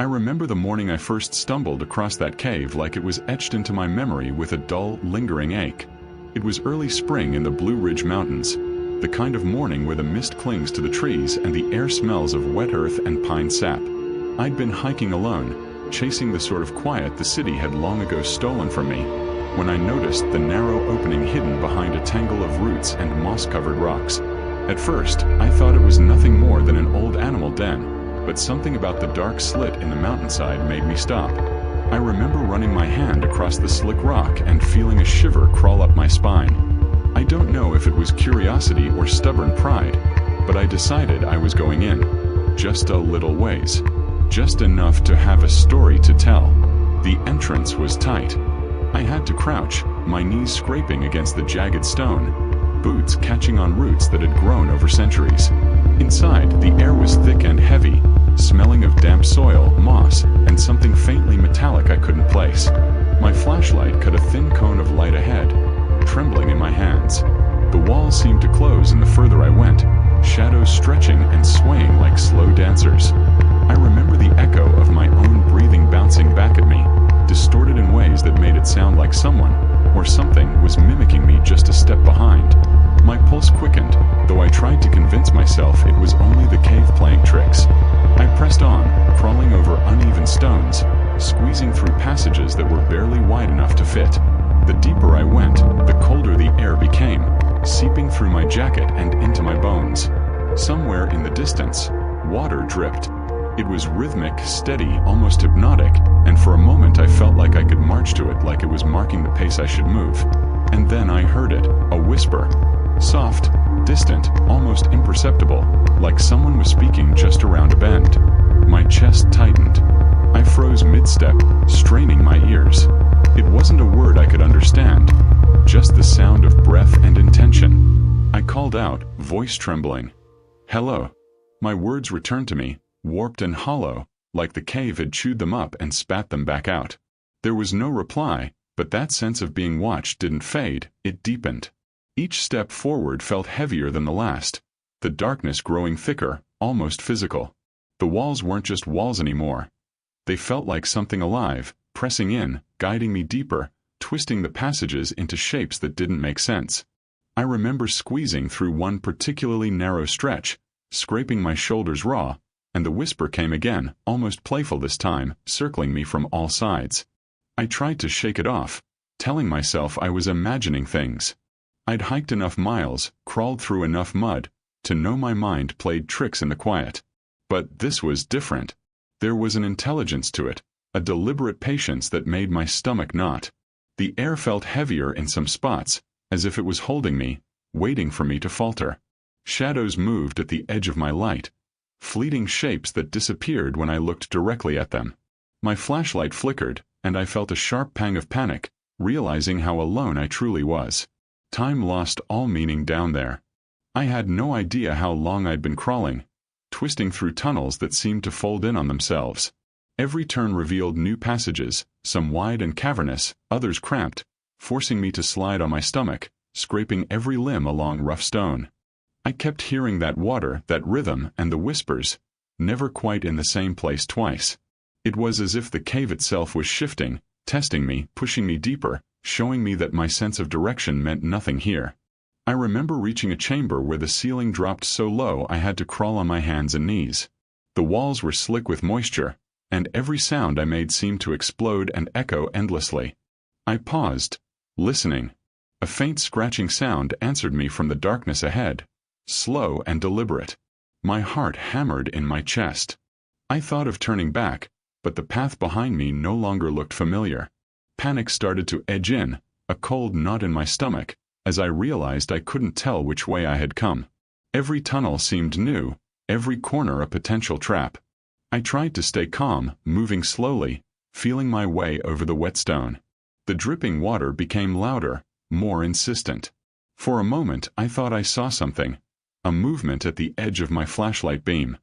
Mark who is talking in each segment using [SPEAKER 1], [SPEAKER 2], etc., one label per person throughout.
[SPEAKER 1] I remember the morning I first stumbled across that cave like it was etched into my memory with a dull, lingering ache. It was early spring in the Blue Ridge Mountains, the kind of morning where the mist clings to the trees and the air smells of wet earth and pine sap. I'd been hiking alone, chasing the sort of quiet the city had long ago stolen from me, when I noticed the narrow opening hidden behind a tangle of roots and moss-covered rocks. At first, I thought it was nothing more than an old animal den, but something about the dark slit in the mountainside made me stop. I remember running my hand across the slick rock and feeling a shiver crawl up my spine. I don't know if it was curiosity or stubborn pride, but I decided I was going in. Just a little ways. Just enough to have a story to tell. The entrance was tight. I had to crouch, my knees scraping against the jagged stone, boots catching on roots that had grown over centuries. Inside, the air was thick and heavy, smelling of damp soil, moss, and something faintly metallic I couldn't place. My flashlight cut a thin cone of light ahead, trembling in my hands. The walls seemed to close and the further I went, shadows stretching and swaying like slow dancers. I remember the echo of my own breathing bouncing back at me, distorted in ways that made it sound like someone, or something, was mimicking me just a step behind. My pulse quickened, though I tried to convince myself it was only the cave playing tricks. I pressed on, crawling over uneven stones, squeezing through passages that were barely wide enough to fit. The deeper I went, the colder the air became, seeping through my jacket and into my bones. Somewhere in the distance, water dripped. It was rhythmic, steady, almost hypnotic, and for a moment I felt like I could march to it, like it was marking the pace I should move. And then I heard it, a whisper. Soft, distant, almost imperceptible, like someone was speaking just around a bend. My chest tightened. I froze mid-step, straining my ears. It wasn't a word I could understand, just the sound of breath and intention. I called out, voice trembling. "Hello." My words returned to me, warped and hollow, like the cave had chewed them up and spat them back out. There was no reply, but that sense of being watched didn't fade, it deepened. Each step forward felt heavier than the last, the darkness growing thicker, almost physical. The walls weren't just walls anymore. They felt like something alive, pressing in, guiding me deeper, twisting the passages into shapes that didn't make sense. I remember squeezing through one particularly narrow stretch, scraping my shoulders raw, and the whisper came again, almost playful this time, circling me from all sides. I tried to shake it off, telling myself I was imagining things. I'd hiked enough miles, crawled through enough mud, to know my mind played tricks in the quiet. But this was different. There was an intelligence to it, a deliberate patience that made my stomach knot. The air felt heavier in some spots, as if it was holding me, waiting for me to falter. Shadows moved at the edge of my light, fleeting shapes that disappeared when I looked directly at them. My flashlight flickered, and I felt a sharp pang of panic, realizing how alone I truly was. Time lost all meaning down there. I had no idea how long I'd been crawling, twisting through tunnels that seemed to fold in on themselves. Every turn revealed new passages, some wide and cavernous, others cramped, forcing me to slide on my stomach, scraping every limb along rough stone. I kept hearing that water, that rhythm, and the whispers, never quite in the same place twice. It was as if the cave itself was shifting, testing me, pushing me deeper, showing me that my sense of direction meant nothing here. I remember reaching a chamber where the ceiling dropped so low I had to crawl on my hands and knees. The walls were slick with moisture, and every sound I made seemed to explode and echo endlessly. I paused, listening. A faint scratching sound answered me from the darkness ahead, slow and deliberate. My heart hammered in my chest. I thought of turning back, but the path behind me no longer looked familiar. Panic started to edge in, a cold knot in my stomach, as I realized I couldn't tell which way I had come. Every tunnel seemed new, every corner a potential trap. I tried to stay calm, moving slowly, feeling my way over the whetstone. The dripping water became louder, more insistent. For a moment I thought I saw something, a movement at the edge of my flashlight beam.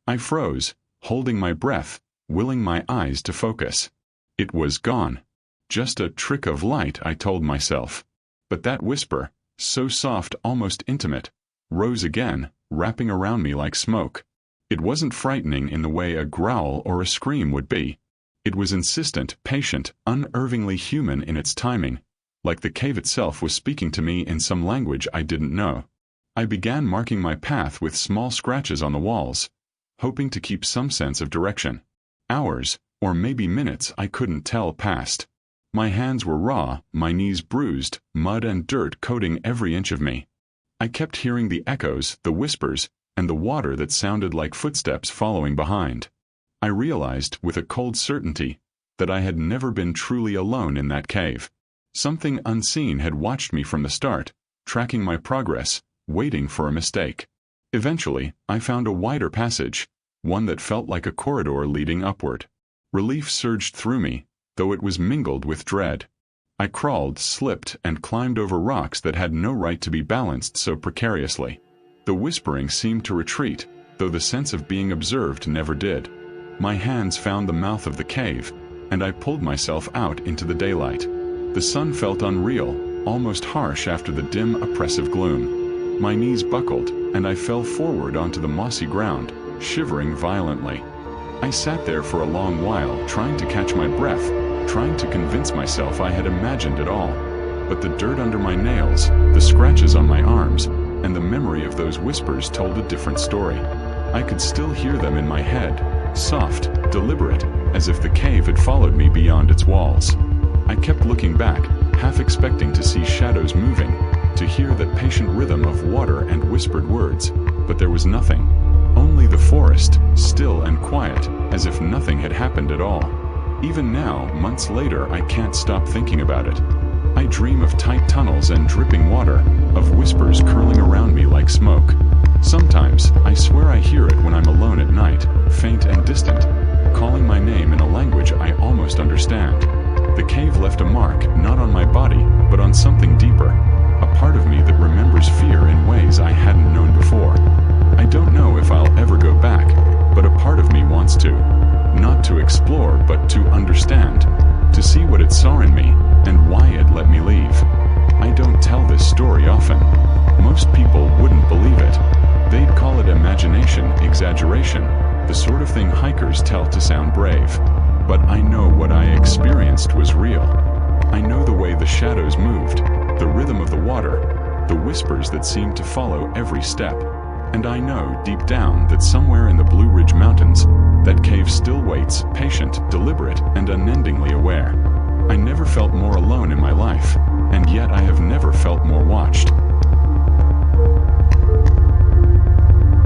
[SPEAKER 1] I froze, holding my breath, willing my eyes to focus. It was gone. Just a trick of light, I told myself. But that whisper, so soft, almost intimate, rose again, wrapping around me like smoke. It wasn't frightening in the way a growl or a scream would be. It was insistent, patient, unervingly human in its timing, like the cave itself was speaking to me in some language I didn't know. I began marking my path with small scratches on the walls, hoping to keep some sense of direction. Hours, or maybe minutes, I couldn't tell passed. My hands were raw, my knees bruised, mud and dirt coating every inch of me. I kept hearing the echoes, the whispers, and the water that sounded like footsteps following behind. I realized, with a cold certainty, that I had never been truly alone in that cave. Something unseen had watched me from the start, tracking my progress, waiting for a mistake. Eventually, I found a wider passage, one that felt like a corridor leading upward. Relief surged through me, though it was mingled with dread. I crawled, slipped, and climbed over rocks that had no right to be balanced so precariously. The whispering seemed to retreat, though the sense of being observed never did. My hands found the mouth of the cave, and I pulled myself out into the daylight. The sun felt unreal, almost harsh after the dim, oppressive gloom. My knees buckled, and I fell forward onto the mossy ground, shivering violently. I sat there for a long while, trying to catch my breath, trying to convince myself I had imagined it all. But the dirt under my nails, the scratches on my arms, and the memory of those whispers told a different story. I could still hear them in my head, soft, deliberate, as if the cave had followed me beyond its walls. I kept looking back, half expecting to see shadows moving, to hear that patient rhythm of water and whispered words, but there was nothing. Only the forest, still and quiet, as if nothing had happened at all. Even now, months later, I can't stop thinking about it. I dream of tight tunnels and dripping water, of whispers curling around me like smoke. Sometimes, I swear I hear it when I'm alone at night, faint and distant, calling my name in a language I almost understand. The cave left a mark, not on my body, but on something deeper, a part of me that remembers fear in ways I hadn't known before. I don't know if I'll ever go back, but a part of me wants to. Not to explore, but to understand, to see what it saw in me, and why it let me leave. I don't tell this story often. Most people wouldn't believe it. They'd call it imagination, exaggeration, the sort of thing hikers tell to sound brave. But I know what I experienced was real. I know the way the shadows moved, the rhythm of the water, the whispers that seemed to follow every step. And I know, deep down, that somewhere in the Blue Ridge Mountains, that cave still waits, patient, deliberate, and unendingly aware. I never felt more alone in my life, and yet I have never felt more watched.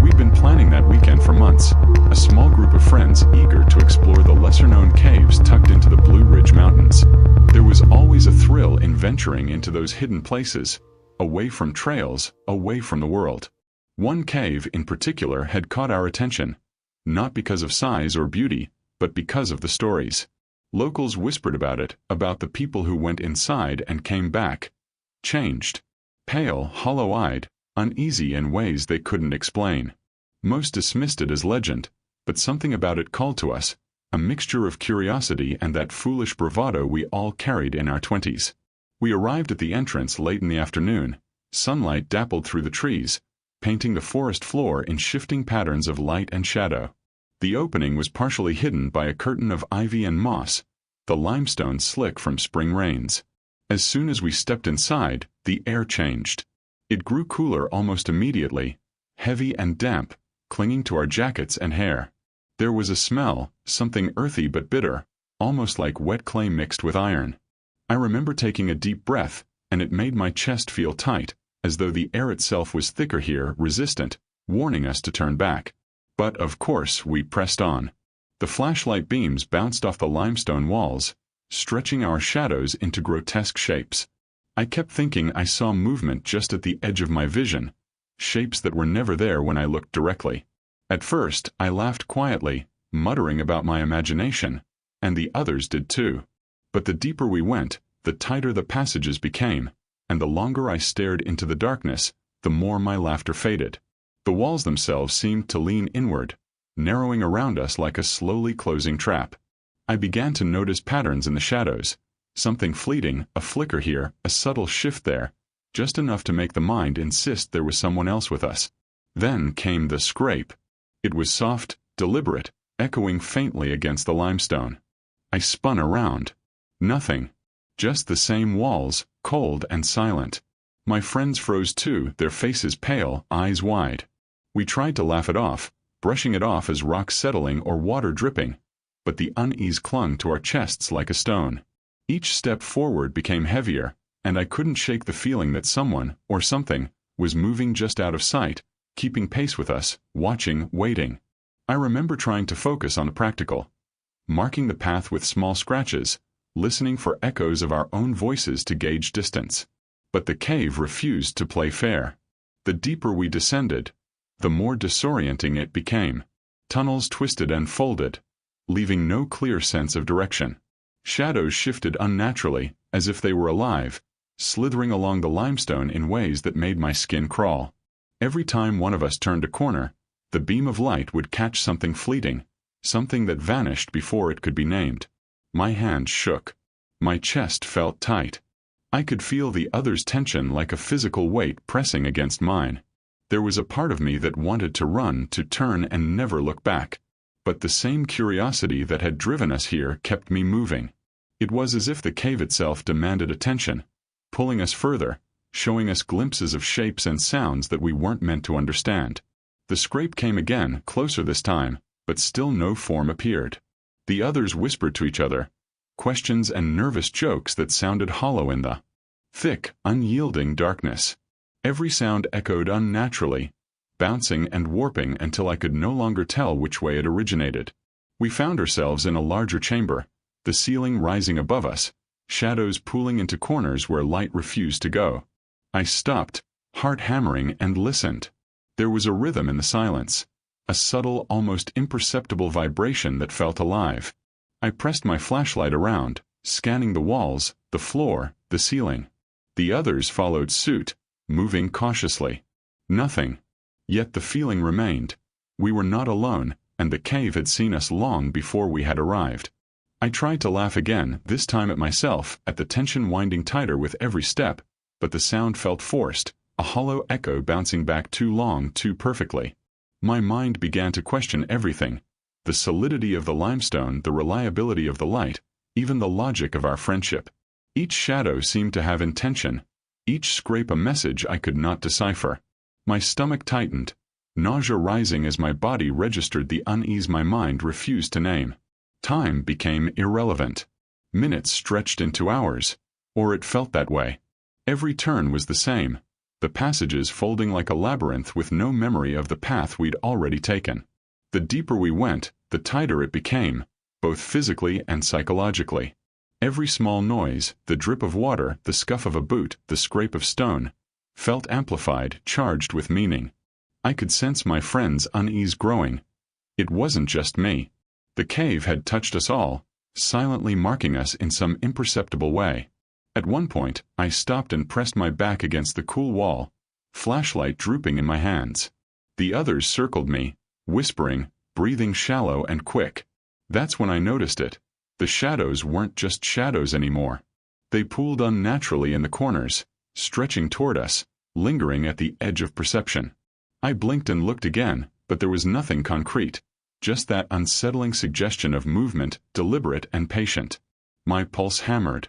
[SPEAKER 1] We'd been planning that weekend for months, a small group of friends eager to explore the lesser-known caves tucked into the Blue Ridge Mountains. There was always a thrill in venturing into those hidden places, away from trails, away from the world. One cave in particular had caught our attention, not because of size or beauty, but because of the stories. Locals whispered about it, about the people who went inside and came back, changed, pale, hollow-eyed, uneasy in ways they couldn't explain. Most dismissed it as legend, but something about it called to us, a mixture of curiosity and that foolish bravado we all carried in our 20s. We arrived at the entrance late in the afternoon. Sunlight dappled through the trees, painting the forest floor in shifting patterns of light and shadow. The opening was partially hidden by a curtain of ivy and moss, the limestone slick from spring rains. As soon as we stepped inside, the air changed. It grew cooler almost immediately, heavy and damp, clinging to our jackets and hair. There was a smell, something earthy but bitter, almost like wet clay mixed with iron. I remember taking a deep breath, and it made my chest feel tight, as though the air itself was thicker here, resistant, warning us to turn back. But, of course, we pressed on. The flashlight beams bounced off the limestone walls, stretching our shadows into grotesque shapes. I kept thinking I saw movement just at the edge of my vision, shapes that were never there when I looked directly. At first, I laughed quietly, muttering about my imagination, and the others did too. But the deeper we went, the tighter the passages became, and the longer I stared into the darkness, the more my laughter faded. The walls themselves seemed to lean inward, narrowing around us like a slowly closing trap. I began to notice patterns in the shadows, something fleeting, a flicker here, a subtle shift there, just enough to make the mind insist there was someone else with us. Then came the scrape. It was soft, deliberate, echoing faintly against the limestone. I spun around. Nothing. Just the same walls, cold and silent. My friends froze too, their faces pale, eyes wide. We tried to laugh it off, brushing it off as rock settling or water dripping, but the unease clung to our chests like a stone. Each step forward became heavier, and I couldn't shake the feeling that someone, or something, was moving just out of sight, keeping pace with us, watching, waiting. I remember trying to focus on the practical, marking the path with small scratches, listening for echoes of our own voices to gauge distance. But the cave refused to play fair. The deeper we descended, the more disorienting it became. Tunnels twisted and folded, leaving no clear sense of direction. Shadows shifted unnaturally, as if they were alive, slithering along the limestone in ways that made my skin crawl. Every time one of us turned a corner, the beam of light would catch something fleeting, something that vanished before it could be named. My hands shook. My chest felt tight. I could feel the other's tension like a physical weight pressing against mine. There was a part of me that wanted to run, to turn and never look back. But the same curiosity that had driven us here kept me moving. It was as if the cave itself demanded attention, pulling us further, showing us glimpses of shapes and sounds that we weren't meant to understand. The scrape came again, closer this time, but still no form appeared. The others whispered to each other, questions and nervous jokes that sounded hollow in the thick, unyielding darkness. Every sound echoed unnaturally, bouncing and warping until I could no longer tell which way it originated. We found ourselves in a larger chamber, the ceiling rising above us, shadows pooling into corners where light refused to go. I stopped, heart hammering, and listened. There was a rhythm in the silence, a subtle, almost imperceptible vibration that felt alive. I pressed my flashlight around, scanning the walls, the floor, the ceiling. The others followed suit, moving cautiously. Nothing. Yet the feeling remained. We were not alone, and the cave had seen us long before we had arrived. I tried to laugh again, this time at myself, at the tension winding tighter with every step, but the sound felt forced, a hollow echo bouncing back too long, too perfectly. My mind began to question everything: the solidity of the limestone, the reliability of the light, even the logic of our friendship. Each shadow seemed to have intention, each scrape a message I could not decipher. My stomach tightened, nausea rising as my body registered the unease my mind refused to name. Time became irrelevant. Minutes stretched into hours, or it felt that way. Every turn was the same, the passages folding like a labyrinth with no memory of the path we'd already taken. The deeper we went, the tighter it became, both physically and psychologically. Every small noise, the drip of water, the scuff of a boot, the scrape of stone, felt amplified, charged with meaning. I could sense my friend's unease growing. It wasn't just me. The cave had touched us all, silently marking us in some imperceptible way. At one point, I stopped and pressed my back against the cool wall, flashlight drooping in my hands. The others circled me, whispering, breathing shallow and quick. That's when I noticed it. The shadows weren't just shadows anymore. They pooled unnaturally in the corners, stretching toward us, lingering at the edge of perception. I blinked and looked again, but there was nothing concrete, just that unsettling suggestion of movement, deliberate and patient. My pulse hammered.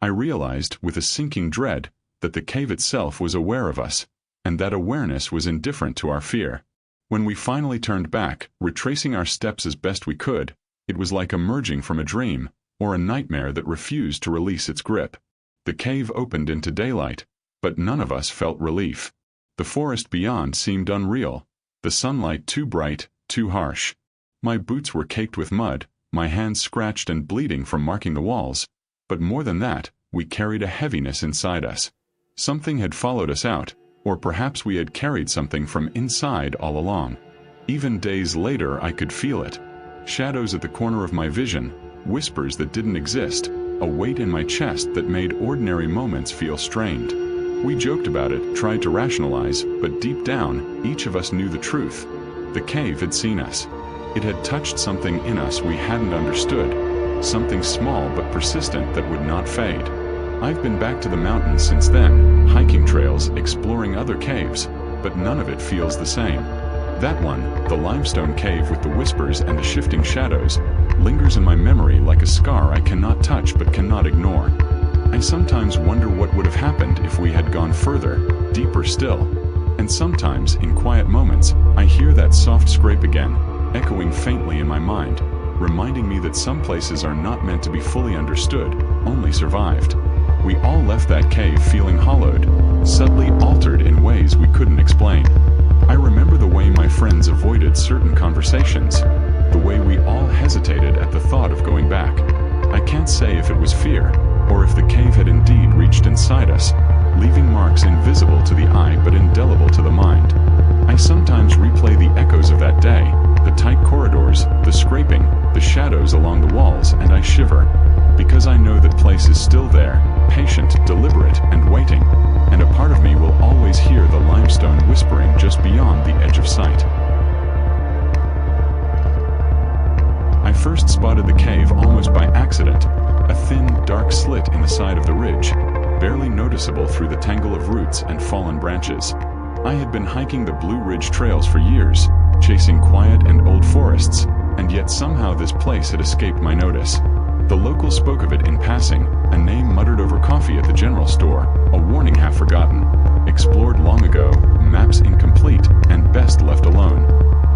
[SPEAKER 1] I realized, with a sinking dread, that the cave itself was aware of us, and that awareness was indifferent to our fear. When we finally turned back, retracing our steps as best we could, it was like emerging from a dream, or a nightmare that refused to release its grip. The cave opened into daylight, but none of us felt relief. The forest beyond seemed unreal, the sunlight too bright, too harsh. My boots were caked with mud, my hands scratched and bleeding from marking the walls, but more than that, we carried a heaviness inside us. Something had followed us out, or perhaps we had carried something from inside all along. Even days later I could feel it. Shadows at the corner of my vision, whispers that didn't exist, a weight in my chest that made ordinary moments feel strained. We joked about it, tried to rationalize, but deep down, each of us knew the truth. The cave had seen us. It had touched something in us we hadn't understood, something small but persistent that would not fade. I've been back to the mountains since then, hiking trails, exploring other caves, but none of it feels the same. That one, the limestone cave with the whispers and the shifting shadows, lingers in my memory like a scar I cannot touch but cannot ignore. I sometimes wonder what would have happened if we had gone further, deeper still. And sometimes, in quiet moments, I hear that soft scrape again, echoing faintly in my mind, reminding me that some places are not meant to be fully understood, only survived. We all left that cave feeling hollowed, subtly altered in ways we couldn't explain. I remember the way my friends avoided certain conversations, the way we all hesitated at the thought of going back. I can't say if it was fear, or if the cave had indeed reached inside us, leaving marks invisible to the eye but indelible to the mind. I sometimes replay the echoes of that day, the tight corridors, the scraping, the shadows along the walls, and I shiver, because I know that place is still there, patient, deliberate, and waiting, and a part of me will always hear the limestone whispering just beyond the edge of sight. I first spotted the cave almost by accident, a thin, dark slit in the side of the ridge, barely noticeable through the tangle of roots and fallen branches. I had been hiking the Blue Ridge trails for years, chasing quiet and old forests, and yet somehow this place had escaped my notice. The locals spoke of it in passing, a name muttered over coffee at the general store, a warning half forgotten, explored long ago, maps incomplete, and best left alone.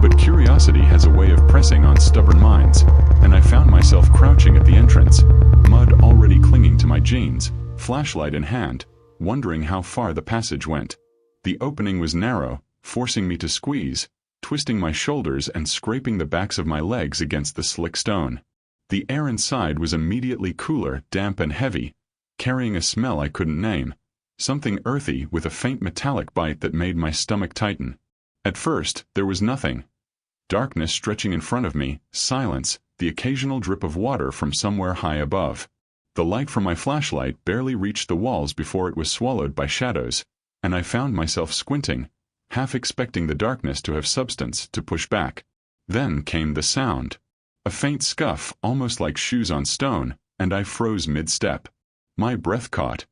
[SPEAKER 1] But curiosity has a way of pressing on stubborn minds, and I found myself crouching at the entrance, mud already clinging to my jeans, flashlight in hand, wondering how far the passage went. The opening was narrow, forcing me to squeeze, twisting my shoulders and scraping the backs of my legs against the slick stone. The air inside was immediately cooler, damp and heavy, carrying a smell I couldn't name, something earthy with a faint metallic bite that made my stomach tighten. At first, there was nothing. Darkness stretching in front of me, silence, the occasional drip of water from somewhere high above. The light from my flashlight barely reached the walls before it was swallowed by shadows, and I found myself squinting, half expecting the darkness to have substance to push back. Then came the sound. A faint scuff, almost like shoes on stone, and I froze mid-step. My breath caught.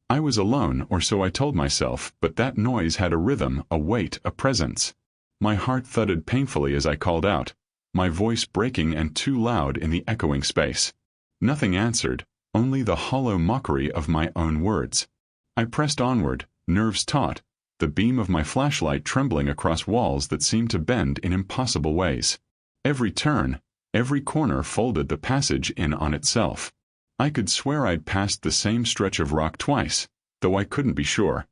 [SPEAKER 1] I was alone, or so I told myself, but that noise had a rhythm, a weight, a presence. My heart thudded painfully as I called out, my voice breaking and too loud in the echoing space. Nothing answered, only the hollow mockery of my own words. I pressed onward, nerves taut, the beam of my flashlight trembling across walls that seemed to bend in impossible ways. Every turn, every corner folded the passage in on itself. I could swear I'd passed the same stretch of rock twice, though I couldn't be sure.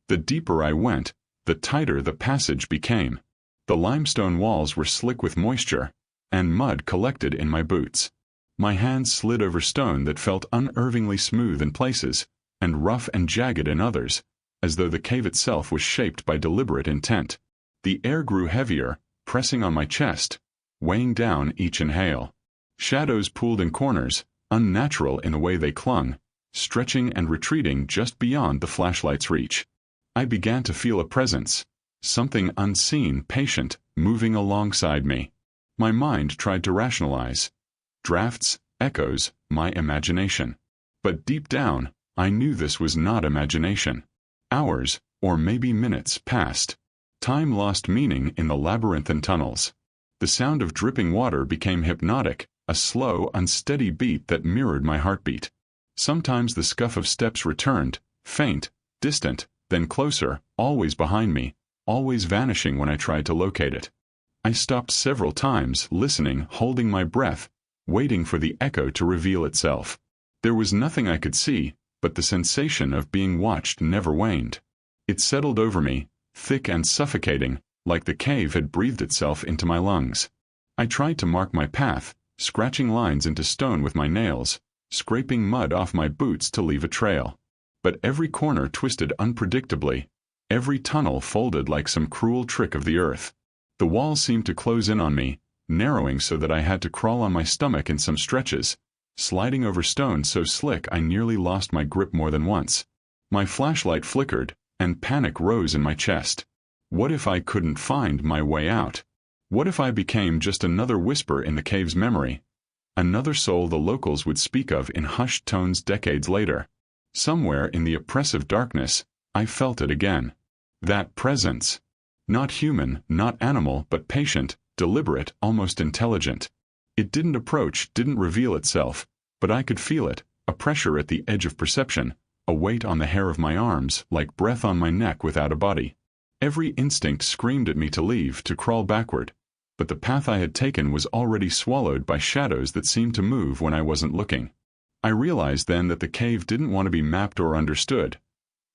[SPEAKER 1] The deeper I went, the tighter the passage became. The limestone walls were slick with moisture, and mud collected in my boots. My hands slid over stone that felt unervingly smooth in places, and rough and jagged in others, as though the cave itself was shaped by deliberate intent. The air grew heavier, pressing on my chest, weighing down each inhale. Shadows pooled in corners, unnatural in the way they clung, stretching and retreating just beyond the flashlight's reach. I began to feel a presence, something unseen, patient, moving alongside me. My mind tried to rationalize. Drafts, echoes, my imagination. But deep down, I knew this was not imagination. Hours, or maybe minutes, passed. Time lost meaning in the labyrinthine tunnels. The sound of dripping water became hypnotic, a slow, unsteady beat that mirrored my heartbeat. Sometimes the scuff of steps returned, faint, distant, then closer, always behind me, always vanishing when I tried to locate it. I stopped several times, listening, holding my breath, waiting for the echo to reveal itself. There was nothing I could see, but the sensation of being watched never waned. It settled over me, thick and suffocating, like the cave had breathed itself into my lungs. I tried to mark my path, scratching lines into stone with my nails, scraping mud off my boots to leave a trail. But every corner twisted unpredictably, every tunnel folded like some cruel trick of the earth. The walls seemed to close in on me, narrowing so that I had to crawl on my stomach in some stretches, sliding over stones so slick I nearly lost my grip more than once. My flashlight flickered, and panic rose in my chest. What if I couldn't find my way out? What if I became just another whisper in the cave's memory? Another soul the locals would speak of in hushed tones decades later. Somewhere in the oppressive darkness, I felt it again. That presence. Not human, not animal, but patient, deliberate, almost intelligent. It didn't approach, didn't reveal itself, but I could feel it, a pressure at the edge of perception, a weight on the hair of my arms, like breath on my neck without a body. Every instinct screamed at me to leave, to crawl backward, but the path I had taken was already swallowed by shadows that seemed to move when I wasn't looking. I realized then that the cave didn't want to be mapped or understood.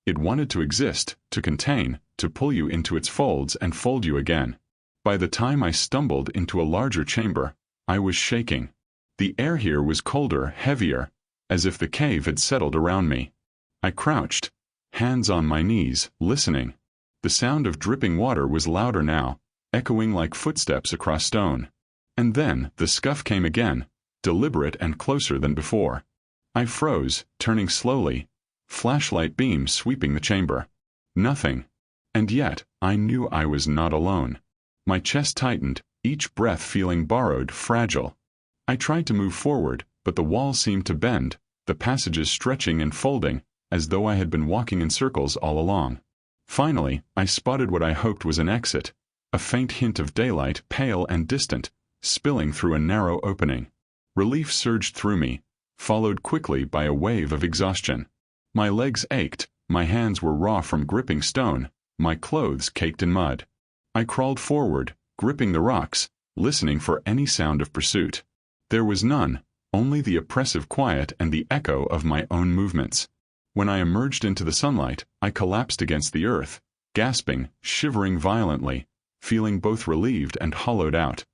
[SPEAKER 1] It wanted to exist, to contain, to pull you into its folds and fold you again. By the time I stumbled into a larger chamber, I was shaking. The air here was colder, heavier, as if the cave had settled around me. I crouched, hands on my knees, listening. The sound of dripping water was louder now, echoing like footsteps across stone. And then the scuff came again, deliberate and closer than before. I froze, turning slowly, flashlight beams sweeping the chamber. Nothing. And yet, I knew I was not alone. My chest tightened, each breath feeling borrowed, fragile. I tried to move forward, but the walls seemed to bend, the passages stretching and folding, as though I had been walking in circles all along. Finally, I spotted what I hoped was an exit, a faint hint of daylight, pale and distant, spilling through a narrow opening. Relief surged through me, followed quickly by a wave of exhaustion. My legs ached, my hands were raw from gripping stone, my clothes caked in mud. I crawled forward, gripping the rocks, listening for any sound of pursuit. There was none, only the oppressive quiet and the echo of my own movements. When I emerged into the sunlight, I collapsed against the earth, gasping, shivering violently, feeling both relieved and hollowed out.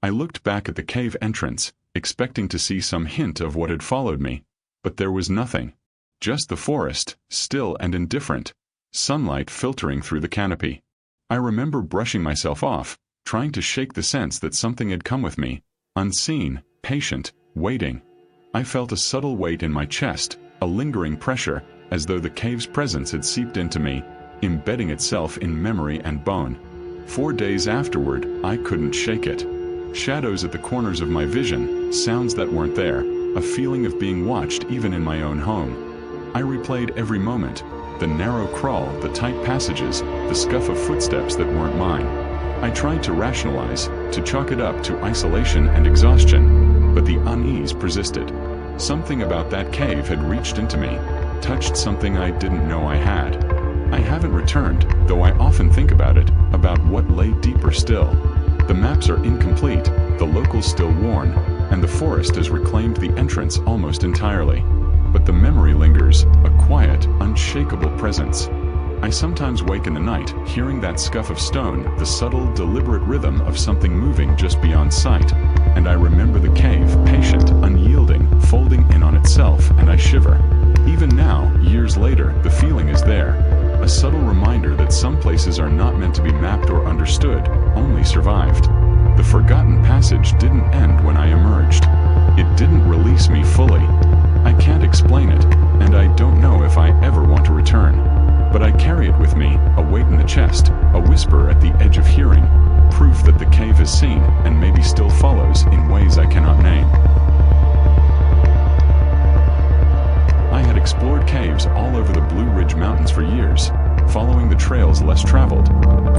[SPEAKER 1] I looked back at the cave entrance, expecting to see some hint of what had followed me, but there was nothing. Just the forest, still and indifferent, sunlight filtering through the canopy. I remember brushing myself off, trying to shake the sense that something had come with me, unseen, patient, waiting. I felt a subtle weight in my chest, a lingering pressure, as though the cave's presence had seeped into me, embedding itself in memory and bone. 4 days afterward, I couldn't shake it. Shadows at the corners of my vision, sounds that weren't there, a feeling of being watched even in my own home. I replayed every moment, the narrow crawl, the tight passages, the scuff of footsteps that weren't mine. I tried to rationalize, to chalk it up to isolation and exhaustion, but the unease persisted. Something about that cave had reached into me, touched something I didn't know I had. I haven't returned, though I often think about it, about what lay deeper still. The maps are incomplete, the locals still worn, and the forest has reclaimed the entrance almost entirely. But the memory lingers, a quiet, unshakable presence. I sometimes wake in the night, hearing that scuff of stone, the subtle, deliberate rhythm of something moving just beyond sight, and I remember the cave, patient, unyielding, folding in on itself, and I shiver. Even now, years later, the feeling is there, a subtle reminder that some places are not meant to be mapped or understood, only survived. The forgotten passage didn't end when I emerged. It didn't release me fully. I can't explain it, and I don't know if I ever want to return. But I carry it with me, a weight in the chest, a whisper at the edge of hearing, proof that the cave has seen, and maybe still follows, in ways I cannot name. I had explored caves all over the Blue Ridge Mountains for years, following the trails less traveled,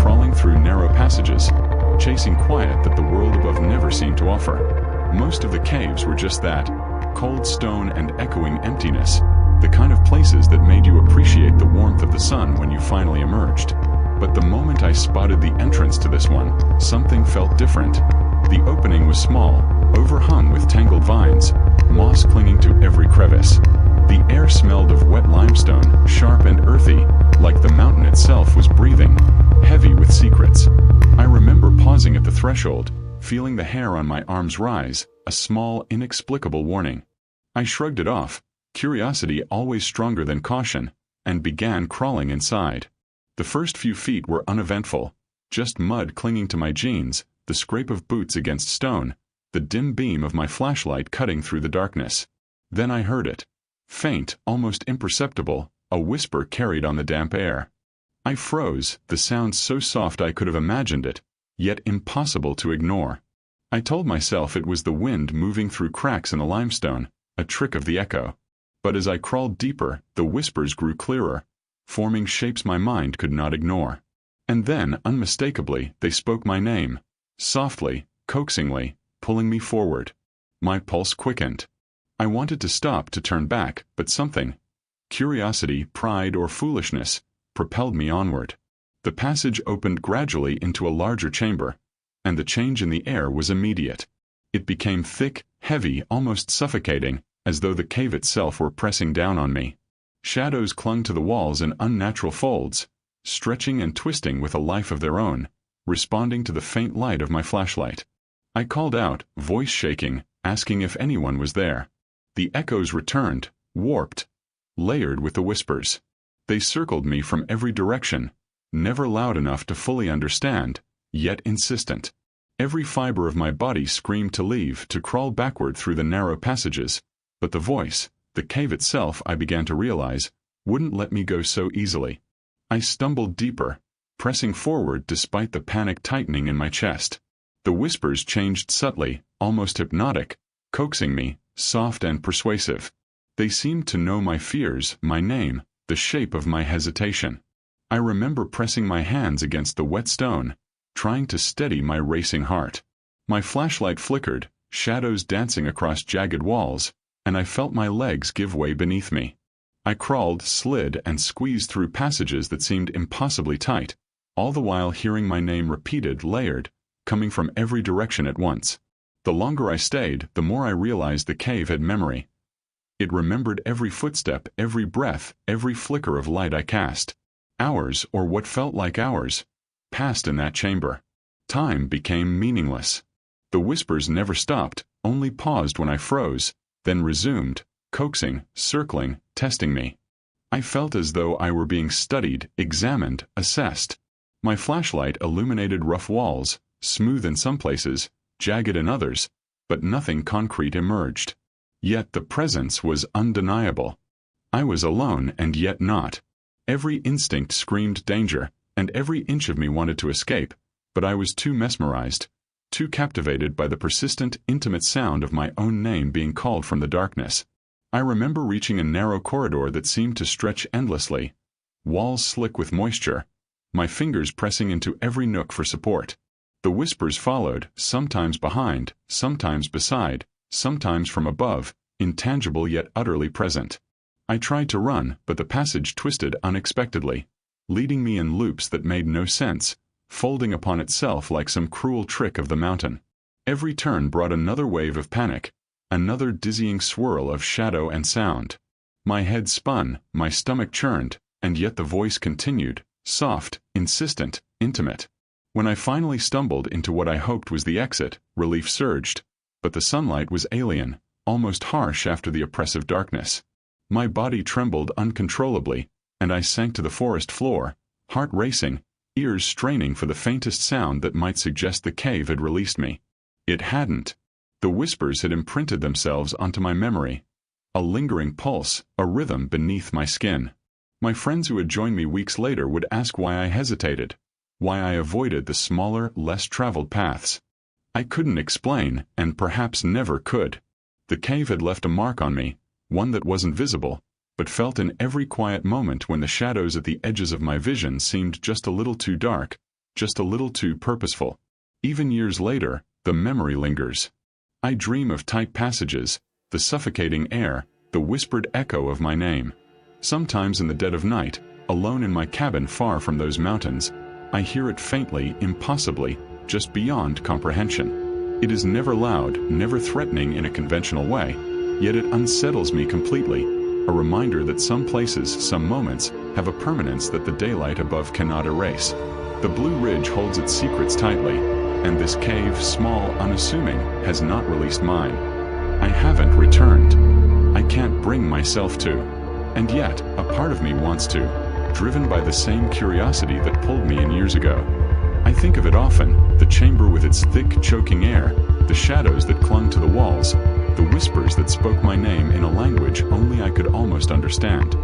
[SPEAKER 1] crawling through narrow passages, chasing quiet that the world above never seemed to offer. Most of the caves were just that, cold stone and echoing emptiness, the kind of places that made you appreciate the warmth of the sun when you finally emerged. But the moment I spotted the entrance to this one, something felt different. The opening was small, overhung with tangled vines, moss clinging to every crevice. The air smelled of wet limestone, sharp and earthy, like the mountain itself was breathing, heavy with secrets. I remember pausing at the threshold, feeling the hair on my arms rise, a small, inexplicable warning. I shrugged it off, curiosity always stronger than caution, and began crawling inside. The first few feet were uneventful, just mud clinging to my jeans, the scrape of boots against stone, the dim beam of my flashlight cutting through the darkness. Then I heard it. Faint, almost imperceptible, a whisper carried on the damp air. I froze, the sound so soft I could have imagined it, yet impossible to ignore. I told myself it was the wind moving through cracks in the limestone, a trick of the echo. But as I crawled deeper, the whispers grew clearer, forming shapes my mind could not ignore. And then, unmistakably, they spoke my name, softly, coaxingly, pulling me forward. My pulse quickened. I wanted to stop, to turn back, but something, curiosity, pride, or foolishness, propelled me onward. The passage opened gradually into a larger chamber, and the change in the air was immediate. It became thick, heavy, almost suffocating, as though the cave itself were pressing down on me. Shadows clung to the walls in unnatural folds, stretching and twisting with a life of their own, responding to the faint light of my flashlight. I called out, voice shaking, asking if anyone was there. The echoes returned, warped, layered with the whispers. They circled me from every direction, never loud enough to fully understand, yet insistent. Every fiber of my body screamed to leave, to crawl backward through the narrow passages, but the voice, the cave itself, I began to realize, wouldn't let me go so easily. I stumbled deeper, pressing forward despite the panic tightening in my chest. The whispers changed subtly, almost hypnotic, coaxing me, soft and persuasive. They seemed to know my fears, my name, the shape of my hesitation. I remember pressing my hands against the wet stone, trying to steady my racing heart. My flashlight flickered, shadows dancing across jagged walls, and I felt my legs give way beneath me. I crawled, slid, and squeezed through passages that seemed impossibly tight, all the while hearing my name repeated, layered, coming from every direction at once. The longer I stayed, the more I realized the cave had memory. It remembered every footstep, every breath, every flicker of light I cast. Hours, or what felt like hours, passed in that chamber. Time became meaningless. The whispers never stopped, only paused when I froze, then resumed, coaxing, circling, testing me. I felt as though I were being studied, examined, assessed. My flashlight illuminated rough walls, smooth in some places, jagged in others, but nothing concrete emerged. Yet the presence was undeniable. I was alone and yet not. Every instinct screamed danger, and every inch of me wanted to escape, but I was too mesmerized, too captivated by the persistent, intimate sound of my own name being called from the darkness. I remember reaching a narrow corridor that seemed to stretch endlessly, walls slick with moisture, my fingers pressing into every nook for support. The whispers followed, sometimes behind, sometimes beside, sometimes from above, intangible yet utterly present. I tried to run, but the passage twisted unexpectedly, leading me in loops that made no sense, folding upon itself like some cruel trick of the mountain. Every turn brought another wave of panic, another dizzying swirl of shadow and sound. My head spun, my stomach churned, and yet the voice continued, soft, insistent, intimate. When I finally stumbled into what I hoped was the exit, relief surged, but the sunlight was alien, almost harsh after the oppressive darkness. My body trembled uncontrollably, and I sank to the forest floor, heart racing, ears straining for the faintest sound that might suggest the cave had released me. It hadn't. The whispers had imprinted themselves onto my memory, a lingering pulse, a rhythm beneath my skin. My friends who had joined me weeks later would ask why I hesitated, why I avoided the smaller, less traveled paths. I couldn't explain, and perhaps never could. The cave had left a mark on me, one that wasn't visible, but felt in every quiet moment when the shadows at the edges of my vision seemed just a little too dark, just a little too purposeful. Even years later, the memory lingers. I dream of tight passages, the suffocating air, the whispered echo of my name. Sometimes in the dead of night, alone in my cabin far from those mountains, I hear it faintly, impossibly, just beyond comprehension. It is never loud, never threatening in a conventional way, yet it unsettles me completely, a reminder that some places, some moments, have a permanence that the daylight above cannot erase. The Blue Ridge holds its secrets tightly, and this cave, small, unassuming, has not released mine. I haven't returned. I can't bring myself to. And yet, a part of me wants to, driven by the same curiosity that pulled me in years ago. I think of it often, the chamber with its thick, choking air, the shadows that clung to the walls, the whispers that spoke my name in a language only I could almost understand.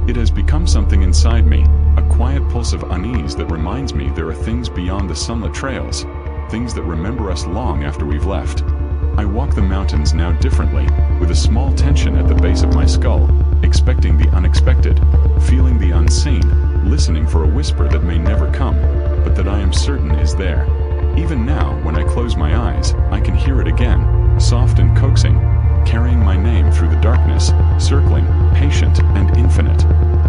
[SPEAKER 1] It has become something inside me, a quiet pulse of unease that reminds me there are things beyond the sunlit trails, things that remember us long after we've left. I walk the mountains now differently, with a small tension at the base of my skull, expecting the unexpected, feeling the unseen, listening for a whisper that may never come, but that I am certain is there. Even now, when I close my eyes, I can hear it again, soft and coaxing, carrying my name through the darkness, circling, patient and infinite.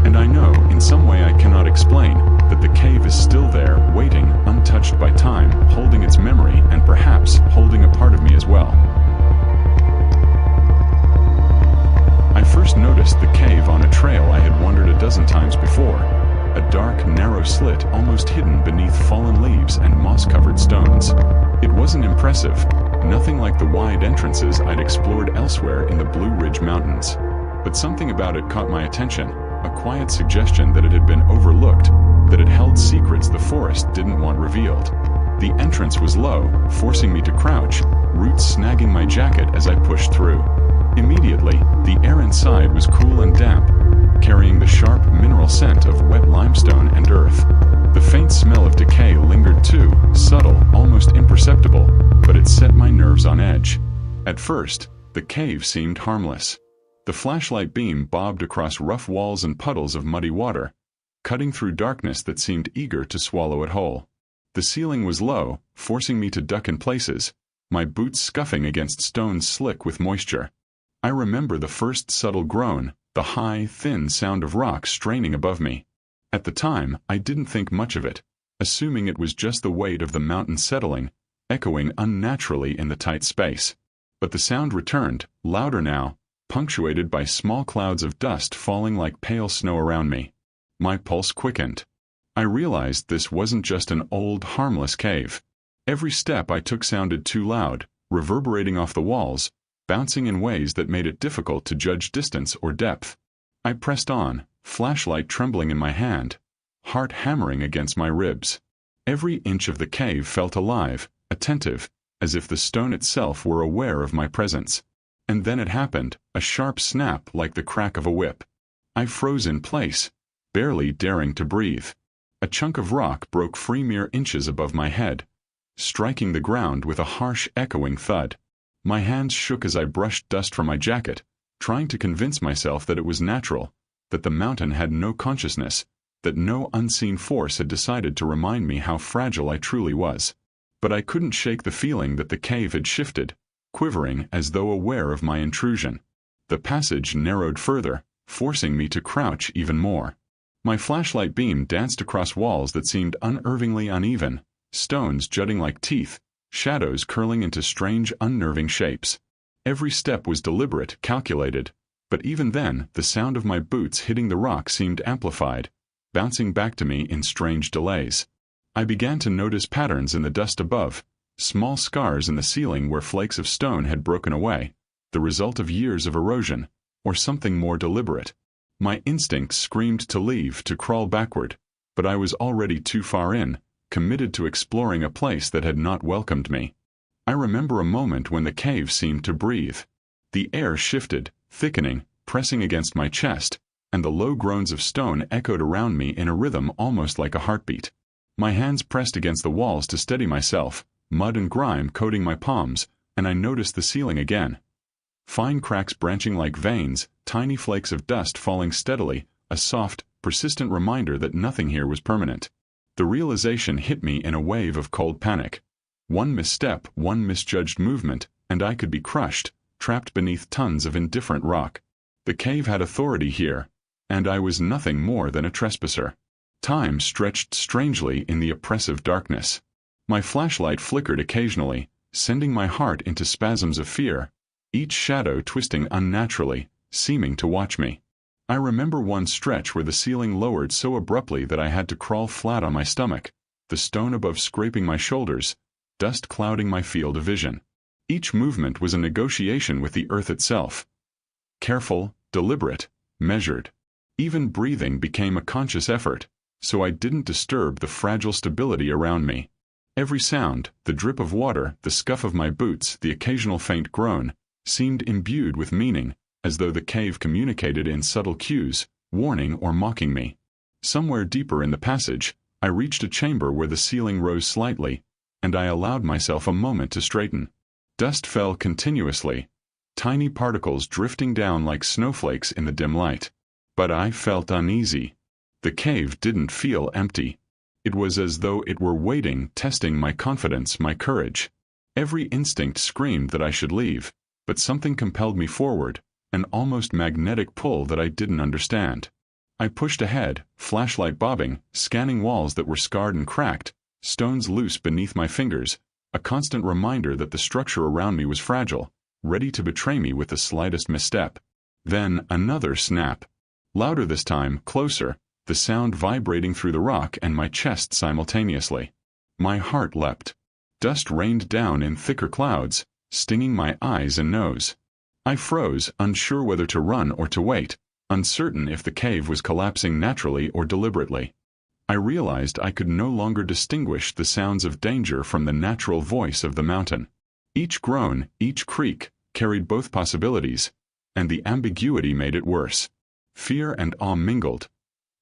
[SPEAKER 1] And I know, in some way I cannot explain, that the cave is still there, waiting, untouched by time, holding its memory and perhaps holding a part of me as well. I first noticed the cave on a trail I had wandered a dozen times before. A dark, narrow slit almost hidden beneath fallen leaves and moss-covered stones. It wasn't impressive, nothing like the wide entrances I'd explored elsewhere in the Blue Ridge Mountains. But something about it caught my attention, a quiet suggestion that it had been overlooked, that it held secrets the forest didn't want revealed. The entrance was low, forcing me to crouch, roots snagging my jacket as I pushed through. Immediately, the air inside was cool and damp, carrying the sharp mineral scent of wet limestone and earth. The faint smell of decay lingered too, subtle, almost imperceptible, but it set my nerves on edge. At first, the cave seemed harmless. The flashlight beam bobbed across rough walls and puddles of muddy water, cutting through darkness that seemed eager to swallow it whole. The ceiling was low, forcing me to duck in places, my boots scuffing against stones slick with moisture. I remember the first subtle groan, the high, thin sound of rock straining above me. At the time, I didn't think much of it, assuming it was just the weight of the mountain settling, echoing unnaturally in the tight space. But the sound returned, louder now, punctuated by small clouds of dust falling like pale snow around me. My pulse quickened. I realized this wasn't just an old, harmless cave. Every step I took sounded too loud, reverberating off the walls, bouncing in ways that made it difficult to judge distance or depth. I pressed on, flashlight trembling in my hand, heart hammering against my ribs. Every inch of the cave felt alive, attentive, as if the stone itself were aware of my presence. And then it happened, a sharp snap like the crack of a whip. I froze in place, barely daring to breathe. A chunk of rock broke free mere inches above my head, striking the ground with a harsh, echoing thud. My hands shook as I brushed dust from my jacket, trying to convince myself that it was natural, that the mountain had no consciousness, that no unseen force had decided to remind me how fragile I truly was. But I couldn't shake the feeling that the cave had shifted, quivering as though aware of my intrusion. The passage narrowed further, forcing me to crouch even more. My flashlight beam danced across walls that seemed unnervingly uneven, stones jutting like teeth, shadows curling into strange, unnerving shapes. Every step was deliberate, calculated, but even then, the sound of my boots hitting the rock seemed amplified, bouncing back to me in strange delays. I began to notice patterns in the dust above, small scars in the ceiling where flakes of stone had broken away, the result of years of erosion, or something more deliberate. My instincts screamed to leave, to crawl backward, but I was already too far in, committed to exploring a place that had not welcomed me. I remember a moment when the cave seemed to breathe. The air shifted, thickening, pressing against my chest, and the low groans of stone echoed around me in a rhythm almost like a heartbeat. My hands pressed against the walls to steady myself, mud and grime coating my palms, and I noticed the ceiling again. Fine cracks branching like veins, tiny flakes of dust falling steadily, a soft, persistent reminder that nothing here was permanent. The realization hit me in a wave of cold panic. One misstep, one misjudged movement, and I could be crushed, trapped beneath tons of indifferent rock. The cave had authority here, and I was nothing more than a trespasser. Time stretched strangely in the oppressive darkness. My flashlight flickered occasionally, sending my heart into spasms of fear, each shadow twisting unnaturally, seeming to watch me. I remember one stretch where the ceiling lowered so abruptly that I had to crawl flat on my stomach, the stone above scraping my shoulders, dust clouding my field of vision. Each movement was a negotiation with the earth itself. Careful, deliberate, measured. Even breathing became a conscious effort, so I didn't disturb the fragile stability around me. Every sound, the drip of water, the scuff of my boots, the occasional faint groan, seemed imbued with meaning, as though the cave communicated in subtle cues, warning or mocking me. Somewhere deeper in the passage, I reached a chamber where the ceiling rose slightly, and I allowed myself a moment to straighten. Dust fell continuously, tiny particles drifting down like snowflakes in the dim light. But I felt uneasy. The cave didn't feel empty. It was as though it were waiting, testing my confidence, my courage. Every instinct screamed that I should leave, but something compelled me forward, an almost magnetic pull that I didn't understand. I pushed ahead, flashlight bobbing, scanning walls that were scarred and cracked, stones loose beneath my fingers, a constant reminder that the structure around me was fragile, ready to betray me with the slightest misstep. Then another snap. Louder this time, closer, the sound vibrating through the rock and my chest simultaneously. My heart leapt. Dust rained down in thicker clouds, stinging my eyes and nose. I froze, unsure whether to run or to wait, uncertain if the cave was collapsing naturally or deliberately. I realized I could no longer distinguish the sounds of danger from the natural voice of the mountain. Each groan, each creak, carried both possibilities, and the ambiguity made it worse. Fear and awe mingled,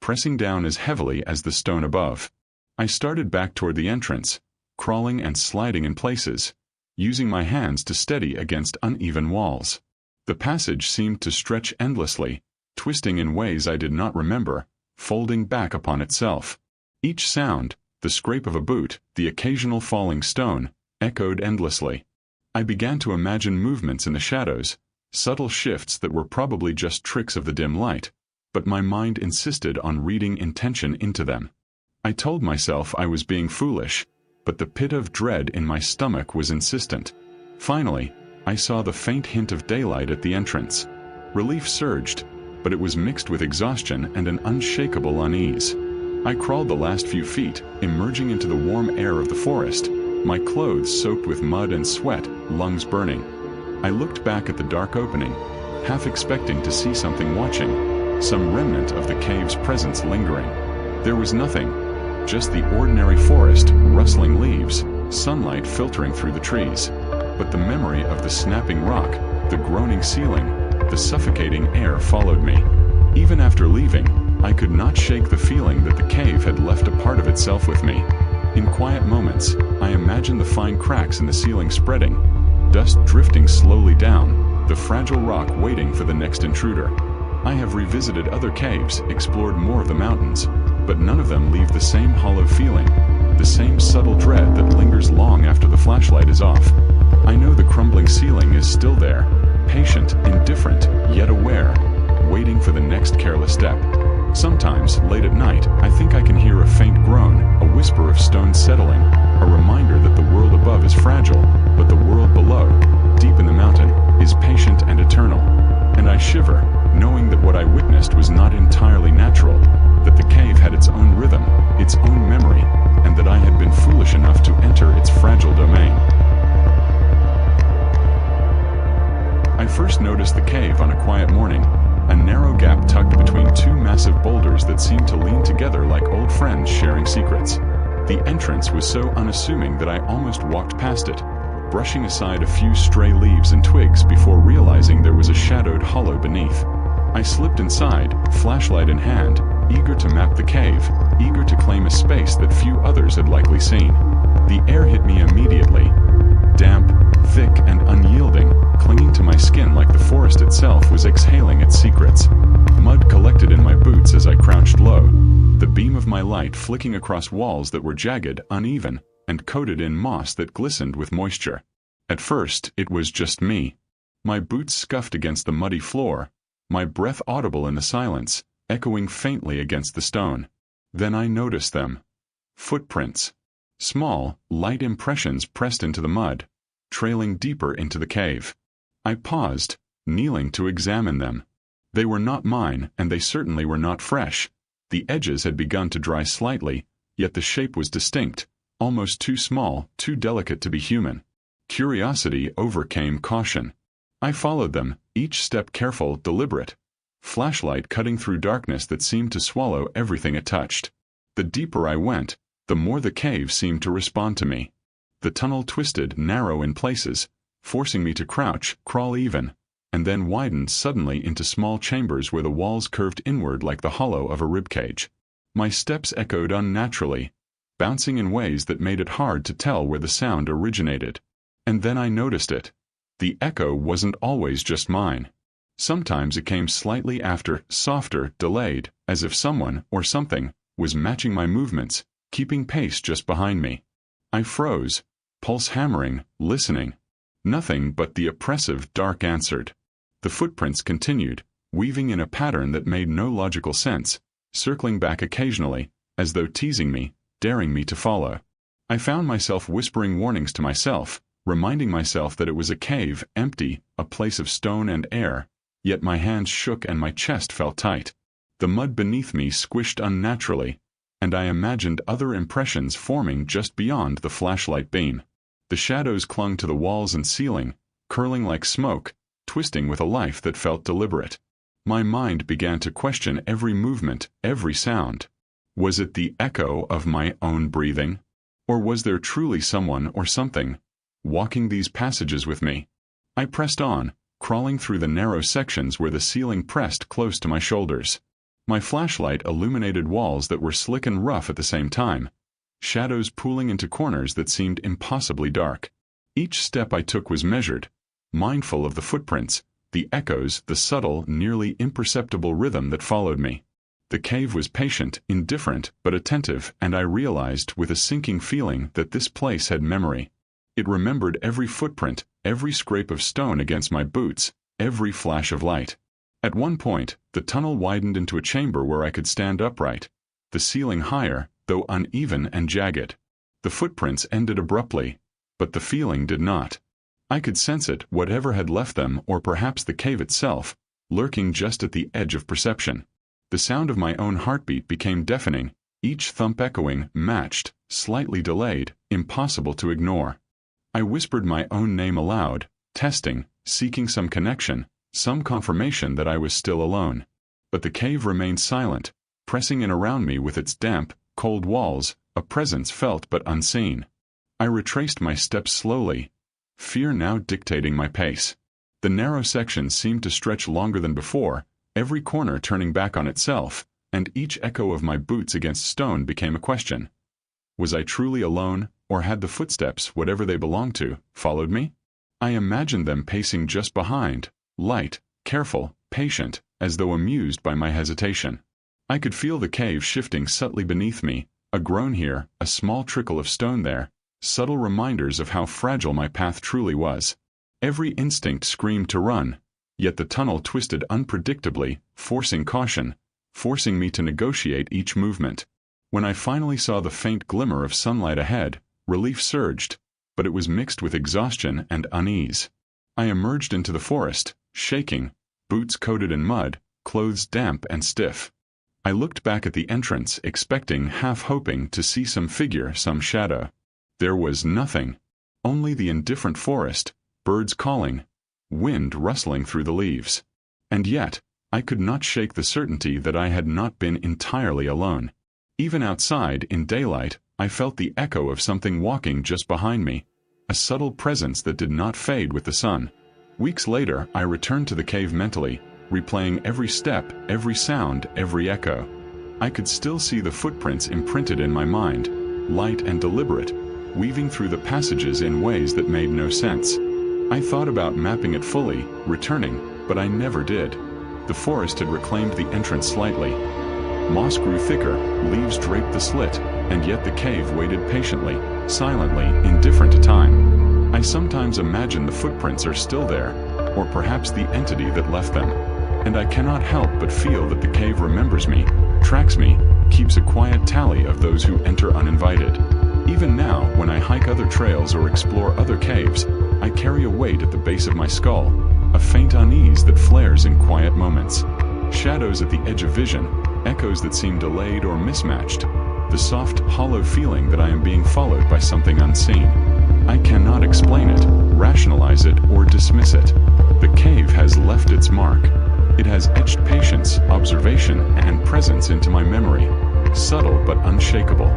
[SPEAKER 1] pressing down as heavily as the stone above. I started back toward the entrance, crawling and sliding in places, using my hands to steady against uneven walls. The passage seemed to stretch endlessly, twisting in ways I did not remember, folding back upon itself. Each sound, the scrape of a boot, the occasional falling stone, echoed endlessly. I began to imagine movements in the shadows, subtle shifts that were probably just tricks of the dim light, but my mind insisted on reading intention into them. I told myself I was being foolish, but the pit of dread in my stomach was insistent. Finally, I saw the faint hint of daylight at the entrance. Relief surged, but it was mixed with exhaustion and an unshakable unease. I crawled the last few feet, emerging into the warm air of the forest, my clothes soaked with mud and sweat, lungs burning. I looked back at the dark opening, half expecting to see something watching, some remnant of the cave's presence lingering. There was nothing, just the ordinary forest, rustling leaves, sunlight filtering through the trees. But the memory of the snapping rock, the groaning ceiling, the suffocating air followed me. Even after leaving, I could not shake the feeling that the cave had left a part of itself with me. In quiet moments, I imagined the fine cracks in the ceiling spreading, dust drifting slowly down, the fragile rock waiting for the next intruder. I have revisited other caves, explored more of the mountains, but none of them leave the same hollow feeling, the same subtle dread that lingers long after the flashlight is off. I know the crumbling ceiling is still there, patient, indifferent, yet aware, waiting for the next careless step. Sometimes, late at night, I think I can hear a faint groan, a whisper of stones settling, a reminder that the world above is fragile, but the world below, deep in the mountain, is patient and eternal. And I shiver, knowing that what I witnessed was not entirely natural, that the cave had its own rhythm, its own memory, and that I had been foolish enough to enter its fragile domain. I first noticed the cave on a quiet morning, a narrow gap tucked between two massive boulders that seemed to lean together like old friends sharing secrets. The entrance was so unassuming that I almost walked past it, brushing aside a few stray leaves and twigs before realizing there was a shadowed hollow beneath. I slipped inside, flashlight in hand, eager to map the cave, eager to claim a space that few others had likely seen. The air hit me immediately, damp, thick and unyielding, clinging to my skin like the forest itself was exhaling its secrets. Mud collected in my boots as I crouched low, the beam of my light flicking across walls that were jagged, uneven, and coated in moss that glistened with moisture. At first, it was just me. My boots scuffed against the muddy floor, my breath audible in the silence, echoing faintly against the stone. Then I noticed them. Footprints. Small, light impressions pressed into the mud, trailing deeper into the cave. I paused, kneeling to examine them. They were not mine, and they certainly were not fresh. The edges had begun to dry slightly, yet the shape was distinct, almost too small, too delicate to be human. Curiosity overcame caution. I followed them, each step careful, deliberate. Flashlight cutting through darkness that seemed to swallow everything it touched. The deeper I went, the more the cave seemed to respond to me. The tunnel twisted, narrow in places, forcing me to crouch, crawl even, and then widened suddenly into small chambers where the walls curved inward like the hollow of a ribcage. My steps echoed unnaturally, bouncing in ways that made it hard to tell where the sound originated. And then I noticed it. The echo wasn't always just mine. Sometimes it came slightly after, softer, delayed, as if someone, or something, was matching my movements, keeping pace just behind me. I froze, pulse hammering, listening. Nothing but the oppressive dark answered. The footprints continued, weaving in a pattern that made no logical sense, circling back occasionally, as though teasing me, daring me to follow. I found myself whispering warnings to myself, reminding myself that it was a cave, empty, a place of stone and air, yet my hands shook and my chest felt tight. The mud beneath me squished unnaturally, and I imagined other impressions forming just beyond the flashlight beam. The shadows clung to the walls and ceiling, curling like smoke, twisting with a life that felt deliberate. My mind began to question every movement, every sound. Was it the echo of my own breathing? Or was there truly someone or something walking these passages with me? I pressed on, crawling through the narrow sections where the ceiling pressed close to my shoulders. My flashlight illuminated walls that were slick and rough at the same time, shadows pooling into corners that seemed impossibly dark. Each step I took was measured, mindful of the footprints, the echoes, the subtle, nearly imperceptible rhythm that followed me. The cave was patient, indifferent, but attentive, and I realized with a sinking feeling that this place had memory. It remembered every footprint, every scrape of stone against my boots, every flash of light. At one point, the tunnel widened into a chamber where I could stand upright, the ceiling higher, though uneven and jagged. The footprints ended abruptly, but the feeling did not. I could sense it, whatever had left them, or perhaps the cave itself, lurking just at the edge of perception. The sound of my own heartbeat became deafening, each thump echoing, matched, slightly delayed, impossible to ignore. I whispered my own name aloud, testing, seeking some connection, some confirmation that I was still alone. But the cave remained silent, pressing in around me with its damp, cold walls, a presence felt but unseen. I retraced my steps slowly, fear now dictating my pace. The narrow sections seemed to stretch longer than before, every corner turning back on itself, and each echo of my boots against stone became a question. Was I truly alone, or had the footsteps, whatever they belonged to, followed me? I imagined them pacing just behind, light, careful, patient, as though amused by my hesitation. I could feel the cave shifting subtly beneath me, a groan here, a small trickle of stone there, subtle reminders of how fragile my path truly was. Every instinct screamed to run, yet the tunnel twisted unpredictably, forcing caution, forcing me to negotiate each movement. When I finally saw the faint glimmer of sunlight ahead, relief surged, but it was mixed with exhaustion and unease. I emerged into the forest, shaking, boots coated in mud, clothes damp and stiff. I looked back at the entrance, expecting, half hoping, to see some figure, some shadow. There was nothing, only the indifferent forest, birds calling, wind rustling through the leaves. And yet, I could not shake the certainty that I had not been entirely alone. Even outside, in daylight, I felt the echo of something walking just behind me, a subtle presence that did not fade with the sun. Weeks later, I returned to the cave mentally, replaying every step, every sound, every echo. I could still see the footprints imprinted in my mind, light and deliberate, weaving through the passages in ways that made no sense. I thought about mapping it fully, returning, but I never did. The forest had reclaimed the entrance slightly. Moss grew thicker, leaves draped the slit, and yet the cave waited patiently, silently, indifferent to time. I sometimes imagine the footprints are still there, or perhaps the entity that left them. And I cannot help but feel that the cave remembers me, tracks me, keeps a quiet tally of those who enter uninvited. Even now, when I hike other trails or explore other caves, I carry a weight at the base of my skull, a faint unease that flares in quiet moments. Shadows at the edge of vision, echoes that seem delayed or mismatched, the soft, hollow feeling that I am being followed by something unseen. I cannot explain it, rationalize it, or dismiss it. The cave has left its mark. It has etched patience, observation, and presence into my memory, subtle but unshakable.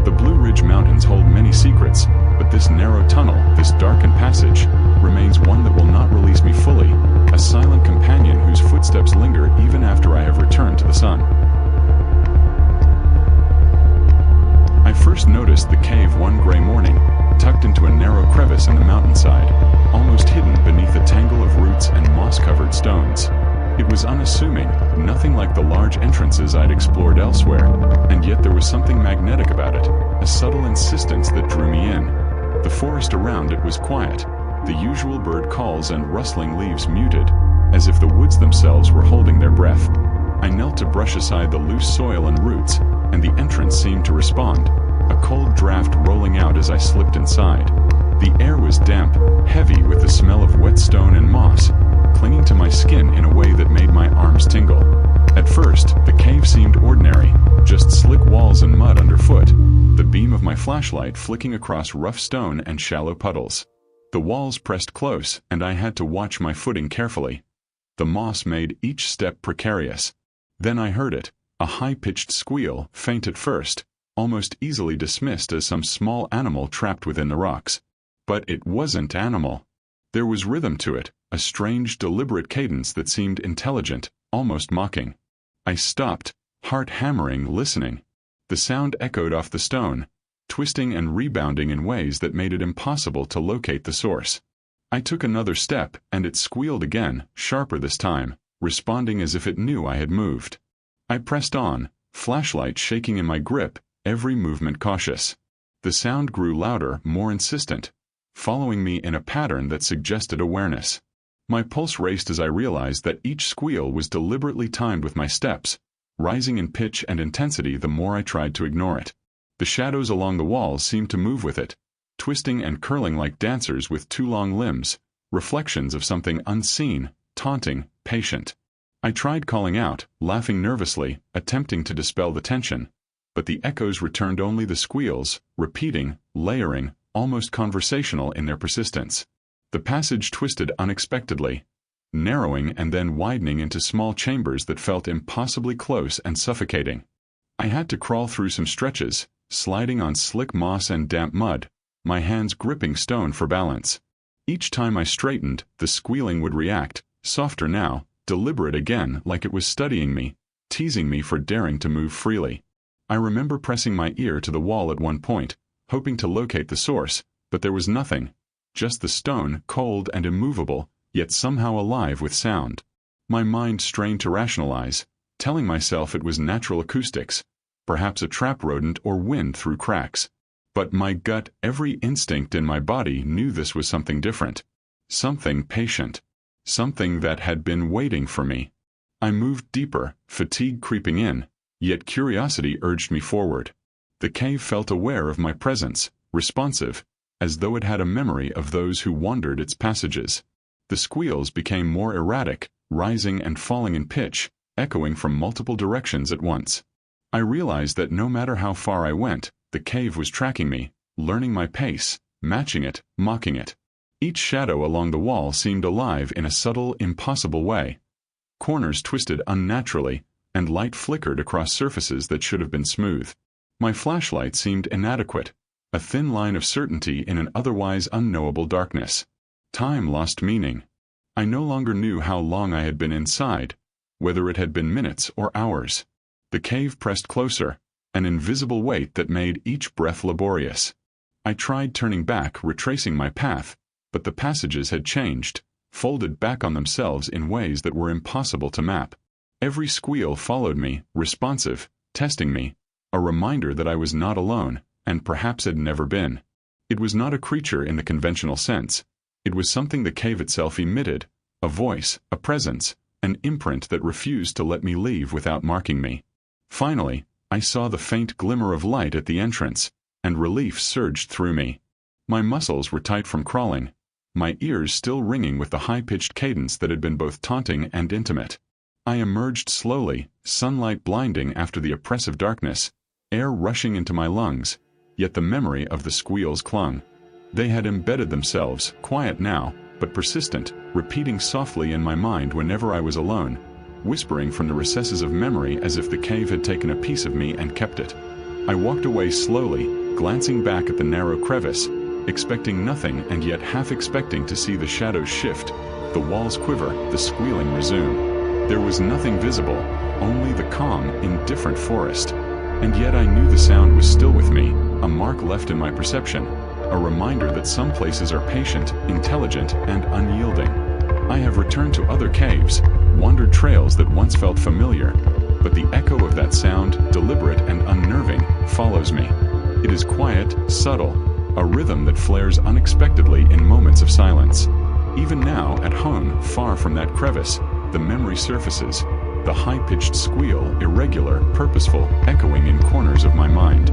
[SPEAKER 1] The Blue Ridge Mountains hold many secrets, but this narrow tunnel, this darkened passage, remains one that will not release me fully, a silent companion whose footsteps linger even after I have returned to the sun. I first noticed the cave one gray morning, tucked into a narrow crevice in the mountainside, almost hidden beneath a tangle of roots roots and moss-covered stones. It was unassuming, nothing like the large entrances I'd explored elsewhere, and yet there was something magnetic about it, a subtle insistence that drew me in. The forest around it was quiet, the usual bird calls and rustling leaves muted, as if the woods themselves were holding their breath. I knelt to brush aside the loose soil and roots, and the entrance seemed to respond, a cold draft rolling out as I slipped inside. The air was damp, heavy with the smell of wet stone and moss, clinging to my skin in a way that made my arms tingle. At first, the cave seemed ordinary, just slick walls and mud underfoot, the beam of my flashlight flicking across rough stone and shallow puddles. The walls pressed close, and I had to watch my footing carefully. The moss made each step precarious. Then I heard it, a high-pitched squeal, faint at first, almost easily dismissed as some small animal trapped within the rocks. But it wasn't animal. There was rhythm to it, a strange, deliberate cadence that seemed intelligent, almost mocking. I stopped, heart hammering, listening. The sound echoed off the stone, twisting and rebounding in ways that made it impossible to locate the source. I took another step, and it squealed again, sharper this time, responding as if it knew I had moved. I pressed on, flashlight shaking in my grip, every movement cautious. The sound grew louder, more insistent, following me in a pattern that suggested awareness. My pulse raced as I realized that each squeal was deliberately timed with my steps, rising in pitch and intensity the more I tried to ignore it. The shadows along the walls seemed to move with it, twisting and curling like dancers with too long limbs, reflections of something unseen, taunting, patient. I tried calling out, laughing nervously, attempting to dispel the tension, but the echoes returned only the squeals, repeating, layering, almost conversational in their persistence. The passage twisted unexpectedly, narrowing and then widening into small chambers that felt impossibly close and suffocating. I had to crawl through some stretches, sliding on slick moss and damp mud, my hands gripping stone for balance. Each time I straightened, the squealing would react, softer now, deliberate again, like it was studying me, teasing me for daring to move freely. I remember pressing my ear to the wall at one point, hoping to locate the source, but there was nothing. Just the stone, cold and immovable, yet somehow alive with sound. My mind strained to rationalize, telling myself it was natural acoustics, perhaps a trap rodent or wind through cracks. But my gut, every instinct in my body knew this was something different. Something patient. Something that had been waiting for me. I moved deeper, fatigue creeping in, yet curiosity urged me forward. The cave felt aware of my presence, responsive, as though it had a memory of those who wandered its passages. The squeals became more erratic, rising and falling in pitch, echoing from multiple directions at once. I realized that no matter how far I went, the cave was tracking me, learning my pace, matching it, mocking it. Each shadow along the wall seemed alive in a subtle, impossible way. Corners twisted unnaturally, and light flickered across surfaces that should have been smooth. My flashlight seemed inadequate, a thin line of certainty in an otherwise unknowable darkness. Time lost meaning. I no longer knew how long I had been inside, whether it had been minutes or hours. The cave pressed closer, an invisible weight that made each breath laborious. I tried turning back, retracing my path, but the passages had changed, folded back on themselves in ways that were impossible to map. Every squeal followed me, responsive, testing me, a reminder that I was not alone, and perhaps had never been. It was not a creature in the conventional sense. It was something the cave itself emitted, a voice, a presence, an imprint that refused to let me leave without marking me. Finally, I saw the faint glimmer of light at the entrance, and relief surged through me. My muscles were tight from crawling, my ears still ringing with the high-pitched cadence that had been both taunting and intimate. I emerged slowly, sunlight blinding after the oppressive darkness, air rushing into my lungs, yet the memory of the squeals clung. They had embedded themselves, quiet now, but persistent, repeating softly in my mind whenever I was alone, whispering from the recesses of memory as if the cave had taken a piece of me and kept it. I walked away slowly, glancing back at the narrow crevice, expecting nothing and yet half expecting to see the shadows shift, the walls quiver, the squealing resume. There was nothing visible, only the calm, indifferent forest. And yet I knew the sound was still with me, a mark left in my perception, a reminder that some places are patient, intelligent, and unyielding. I have returned to other caves, wandered trails that once felt familiar, but the echo of that sound, deliberate and unnerving, follows me. It is quiet, subtle, a rhythm that flares unexpectedly in moments of silence. Even now, at home, far from that crevice, the memory surfaces, the high-pitched squeal, irregular, purposeful, echoing in corners of my mind.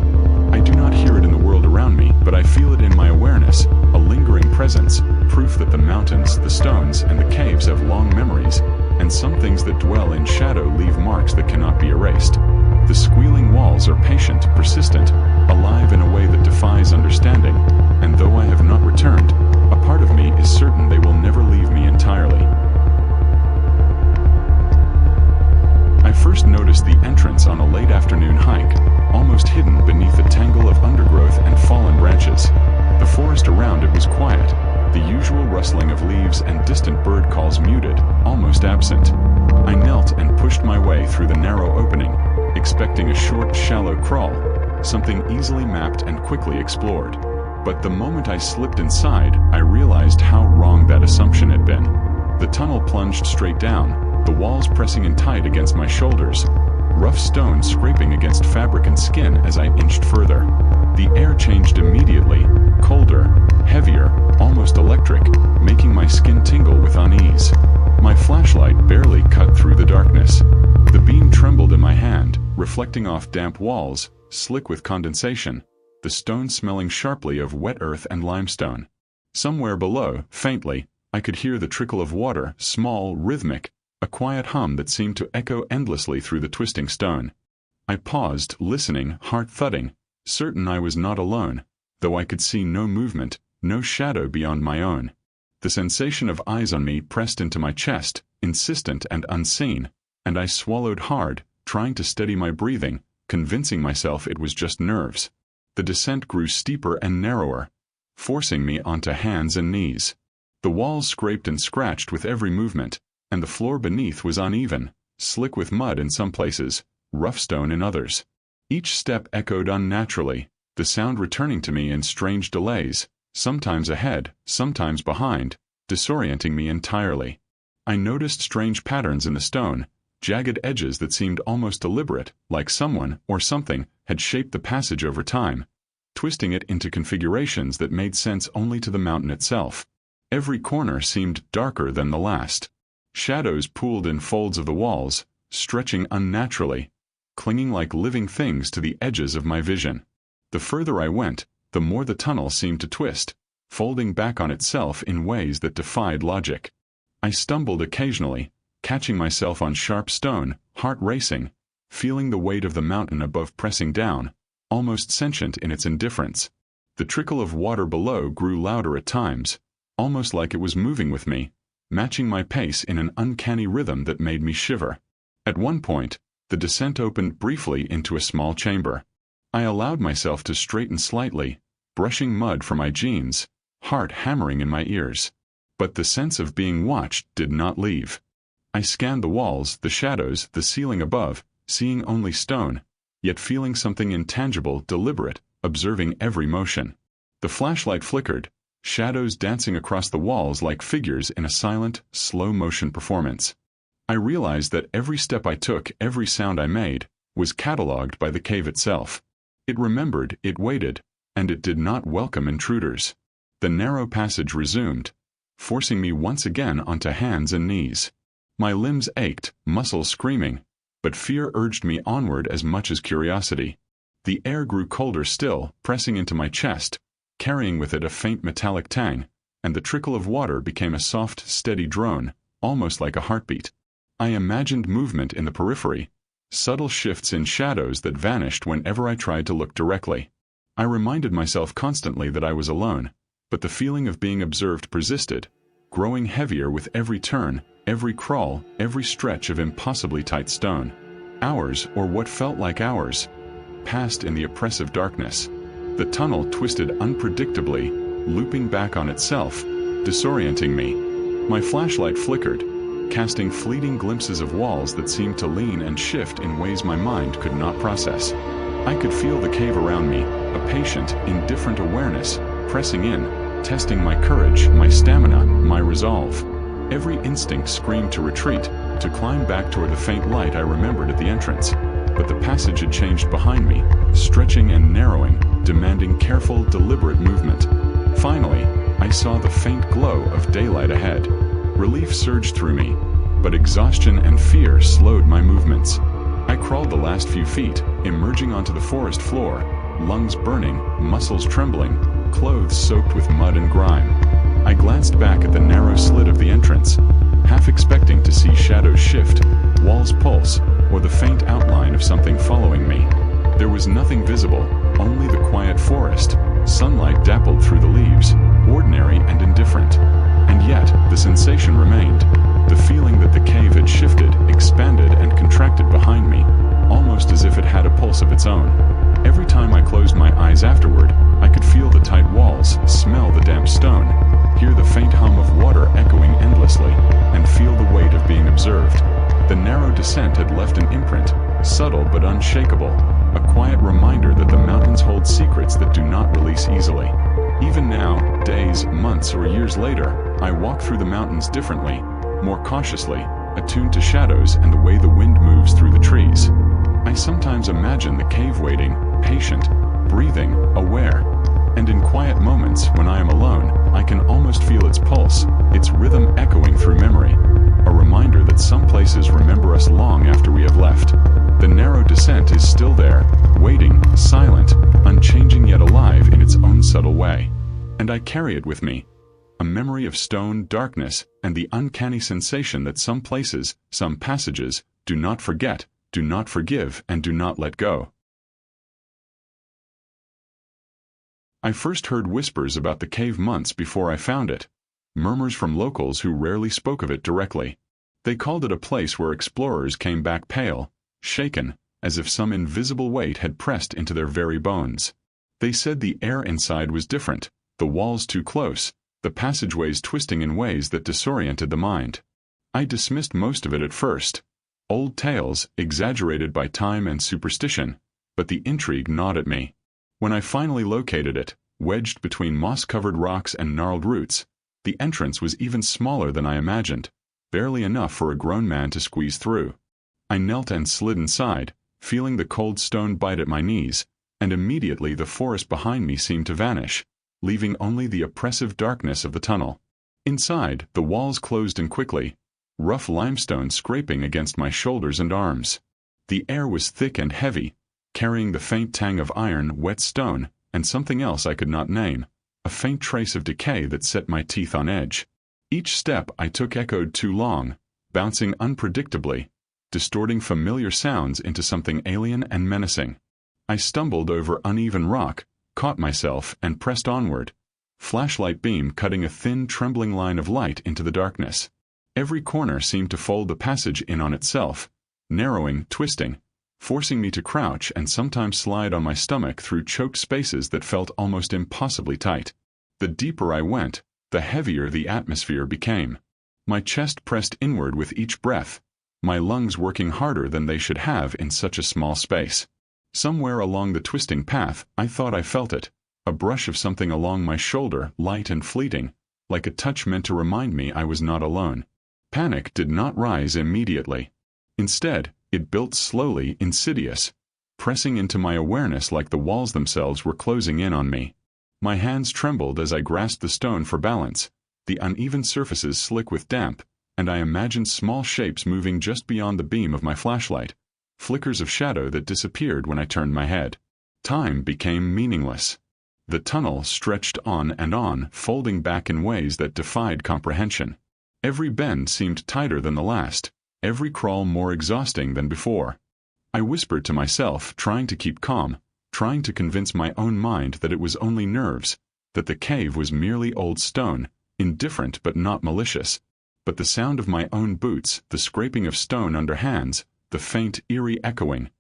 [SPEAKER 1] I do not hear it in the world around me, but I feel it in my awareness, a lingering presence, proof that the mountains, the stones, and the caves have long memories, and some things that dwell in shadow leave marks that cannot be erased. The squealing walls are patient, persistent, alive in a way that defies understanding, and though I have not returned, a part of me is certain they will never leave me entirely. I first noticed the entrance on a late afternoon hike, almost hidden beneath a tangle of undergrowth and fallen branches. The forest around it was quiet, the usual rustling of leaves and distant bird calls muted, almost absent. I knelt and pushed my way through the narrow opening, expecting a short, shallow crawl, something easily mapped and quickly explored. But the moment I slipped inside, I realized how wrong that assumption had been. The tunnel plunged straight down, the walls pressing in tight against my shoulders, rough stone scraping against fabric and skin as I inched further. The air changed immediately, colder, heavier, almost electric, making my skin tingle with unease. My flashlight barely cut through the darkness. The beam trembled in my hand, reflecting off damp walls, slick with condensation, the stone smelling sharply of wet earth and limestone. Somewhere below, faintly, I could hear the trickle of water, small, rhythmic, a quiet hum that seemed to echo endlessly through the twisting stone. I paused, listening, heart thudding, certain I was not alone, though I could see no movement, no shadow beyond my own. The sensation of eyes on me pressed into my chest, insistent and unseen, and I swallowed hard, trying to steady my breathing, convincing myself it was just nerves. The descent grew steeper and narrower, forcing me onto hands and knees. The walls scraped and scratched with every movement, and the floor beneath was uneven, slick with mud in some places, rough stone in others. Each step echoed unnaturally, the sound returning to me in strange delays, sometimes ahead, sometimes behind, disorienting me entirely. I noticed strange patterns in the stone, jagged edges that seemed almost deliberate, like someone, or something, had shaped the passage over time, twisting it into configurations that made sense only to the mountain itself. Every corner seemed darker than the last. Shadows pooled in folds of the walls, stretching unnaturally, clinging like living things to the edges of my vision. The further I went, the more the tunnel seemed to twist, folding back on itself in ways that defied logic. I stumbled occasionally, catching myself on sharp stone, heart racing, feeling the weight of the mountain above pressing down, almost sentient in its indifference. The trickle of water below grew louder at times, almost like it was moving with me, matching my pace in an uncanny rhythm that made me shiver. At one point, the descent opened briefly into a small chamber. I allowed myself to straighten slightly, brushing mud from my jeans, heart hammering in my ears. But the sense of being watched did not leave. I scanned the walls, the shadows, the ceiling above, seeing only stone, yet feeling something intangible, deliberate, observing every motion. The flashlight flickered, shadows dancing across the walls like figures in a silent, slow-motion performance. I realized that every step I took, every sound I made, was catalogued by the cave itself. It remembered, it waited, and it did not welcome intruders. The narrow passage resumed, forcing me once again onto hands and knees. My limbs ached, muscles screaming, but fear urged me onward as much as curiosity. The air grew colder still, pressing into my chest, carrying with it a faint metallic tang, and the trickle of water became a soft, steady drone, almost like a heartbeat. I imagined movement in the periphery, subtle shifts in shadows that vanished whenever I tried to look directly. I reminded myself constantly that I was alone, but the feeling of being observed persisted, growing heavier with every turn, every crawl, every stretch of impossibly tight stone. Hours, or what felt like hours, passed in the oppressive darkness. The tunnel twisted unpredictably, looping back on itself, disorienting me. My flashlight flickered, casting fleeting glimpses of walls that seemed to lean and shift in ways my mind could not process. I could feel the cave around me, a patient, indifferent awareness, pressing in, testing my courage, my stamina, my resolve. Every instinct screamed to retreat, to climb back toward the faint light I remembered at the entrance. But the passage had changed behind me, stretching and narrowing, demanding careful, deliberate movement. Finally, I saw the faint glow of daylight ahead. Relief surged through me, but exhaustion and fear slowed my movements. I crawled the last few feet, emerging onto the forest floor, lungs burning, muscles trembling, clothes soaked with mud and grime. I glanced back at the narrow slit of the entrance, half expecting to see shadows shift, walls pulse, or the faint outline of something following me. There was nothing visible, only the quiet forest. Sunlight dappled through the leaves, ordinary and indifferent. And yet, the sensation remained. The feeling that the cave had shifted, expanded, and contracted behind me, almost as if it had a pulse of its own. Every time I closed my eyes afterward, I could feel the tight walls, smell the damp stone, hear the faint hum of water echoing endlessly, and feel the weight of being observed. The narrow descent had left an imprint, subtle but unshakable, a quiet reminder that the mountains hold secrets that do not release easily. Even now, days, months, or years later, I walk through the mountains differently, more cautiously, attuned to shadows and the way the wind moves through the trees. I sometimes imagine the cave waiting, patient, breathing, aware. And in quiet moments, when I am alone, I can almost feel its pulse, its rhythm echoing through memory. A reminder that some places remember us long after we have left. The narrow descent is still there, waiting, silent, unchanging yet alive in its own subtle way. And I carry it with me. A memory of stone, darkness, and the uncanny sensation that some places, some passages, do not forget, do not forgive, and do not let go. I first heard whispers about the cave months before I found it. Murmurs from locals who rarely spoke of it directly. They called it a place where explorers came back pale, shaken, as if some invisible weight had pressed into their very bones. They said the air inside was different, the walls too close, the passageways twisting in ways that disoriented the mind. I dismissed most of it at first. Old tales, exaggerated by time and superstition, but the intrigue gnawed at me. When I finally located it, wedged between moss-covered rocks and gnarled roots, the entrance was even smaller than I imagined, barely enough for a grown man to squeeze through. I knelt and slid inside, feeling the cold stone bite at my knees, and immediately the forest behind me seemed to vanish, leaving only the oppressive darkness of the tunnel. Inside, the walls closed in quickly, rough limestone scraping against my shoulders and arms. The air was thick and heavy, carrying the faint tang of iron, wet stone, and something else I could not name, a faint trace of decay that set my teeth on edge. Each step I took echoed too long, bouncing unpredictably, distorting familiar sounds into something alien and menacing. I stumbled over uneven rock, caught myself, and pressed onward, flashlight beam cutting a thin, trembling line of light into the darkness. Every corner seemed to fold the passage in on itself, narrowing, twisting, forcing me to crouch and sometimes slide on my stomach through choked spaces that felt almost impossibly tight. The deeper I went, the heavier the atmosphere became. My chest pressed inward with each breath, my lungs working harder than they should have in such a small space. Somewhere along the twisting path, I thought I felt it, a brush of something along my shoulder, light and fleeting, like a touch meant to remind me I was not alone. Panic did not rise immediately. Instead, it built slowly, insidious, pressing into my awareness like the walls themselves were closing in on me. My hands trembled as I grasped the stone for balance, the uneven surfaces slick with damp, and I imagined small shapes moving just beyond the beam of my flashlight, flickers of shadow that disappeared when I turned my head. Time became meaningless. The tunnel stretched on, folding back in ways that defied comprehension. Every bend seemed tighter than the last, every crawl more exhausting than before. I whispered to myself, trying to keep calm, trying to convince my own mind that it was only nerves, that the cave was merely old stone, indifferent but not malicious. But the sound of my own boots, the scraping of stone under hands, the faint, eerie echoing,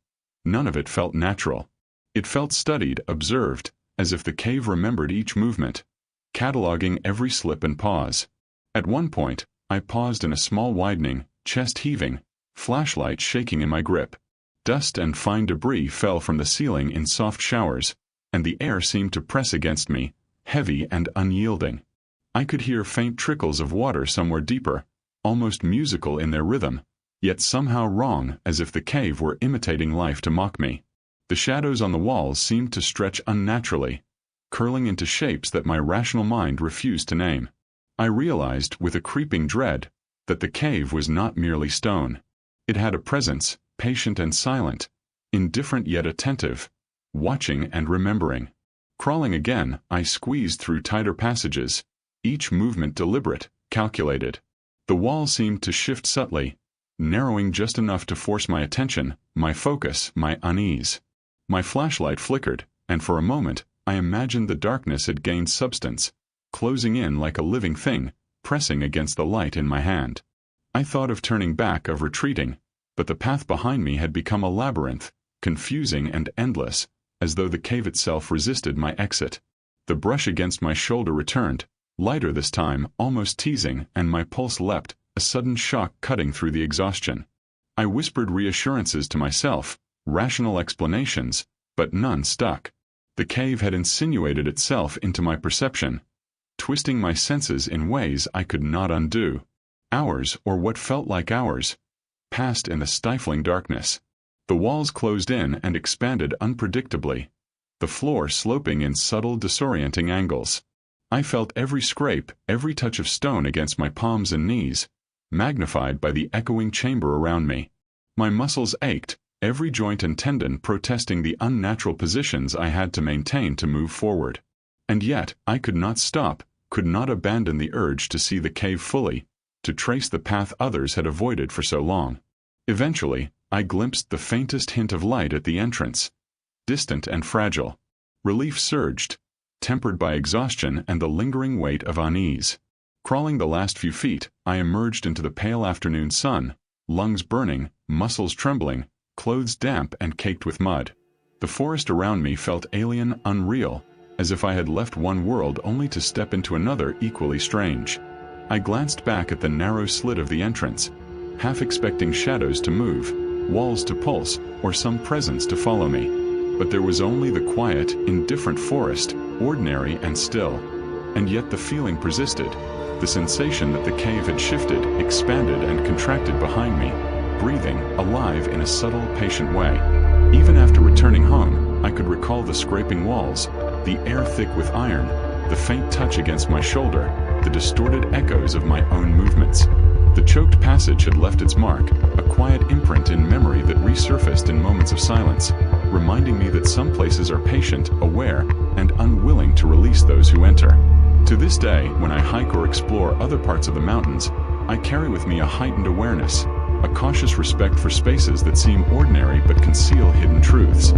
[SPEAKER 1] none of it felt natural. It felt studied, observed, as if the cave remembered each movement, cataloging every slip and pause. At one point, I paused in a small widening, chest heaving, flashlight shaking in my grip. Dust and fine debris fell from the ceiling in soft showers, and the air seemed to press against me, heavy and unyielding. I could hear faint trickles of water somewhere deeper, almost musical in their rhythm, yet somehow wrong, as if the cave were imitating life to mock me. The shadows on the walls seemed to stretch unnaturally, curling into shapes that my rational mind refused to name. I realized, with a creeping dread, that the cave was not merely stone. It had a presence, patient and silent, indifferent yet attentive, watching and remembering. Crawling again, I squeezed through tighter passages, each movement deliberate, calculated. The wall seemed to shift subtly, narrowing just enough to force my attention, my focus, my unease. My flashlight flickered, and for a moment, I imagined the darkness had gained substance, closing in like a living thing, pressing against the light in my hand. I thought of turning back, of retreating, but the path behind me had become a labyrinth, confusing and endless, as though the cave itself resisted my exit. The brush against my shoulder returned, lighter this time, almost teasing, and my pulse leapt, a sudden shock cutting through the exhaustion. I whispered reassurances to myself, rational explanations, but none stuck. The cave had insinuated itself into my perception, twisting my senses in ways I could not undo. Hours, or what felt like hours, passed in the stifling darkness. The walls closed in and expanded unpredictably, the floor sloping in subtle, disorienting angles. I felt every scrape, every touch of stone against my palms and knees, magnified by the echoing chamber around me. My muscles ached, every joint and tendon protesting the unnatural positions I had to maintain to move forward. And yet, I could not stop, could not abandon the urge to see the cave fully, to trace the path others had avoided for so long. Eventually, I glimpsed the faintest hint of light at the entrance, distant and fragile. Relief surged, tempered by exhaustion and the lingering weight of unease. Crawling the last few feet, I emerged into the pale afternoon sun, lungs burning, muscles trembling, clothes damp and caked with mud. The forest around me felt alien, unreal, as if I had left one world only to step into another equally strange. I glanced back at the narrow slit of the entrance, half expecting shadows to move, walls to pulse, or some presence to follow me. But there was only the quiet, indifferent forest, ordinary and still. And yet the feeling persisted, the sensation that the cave had shifted, expanded and contracted behind me, breathing, alive in a subtle, patient way. Even after returning home, I could recall the scraping walls, the air thick with iron, the faint touch against my shoulder, the distorted echoes of my own movements. The choked passage had left its mark, a quiet imprint in memory that resurfaced in moments of silence, reminding me that some places are patient, aware, and unwilling to release those who enter. To this day, when I hike or explore other parts of the mountains, I carry with me a heightened awareness, a cautious respect for spaces that seem ordinary but conceal hidden truths.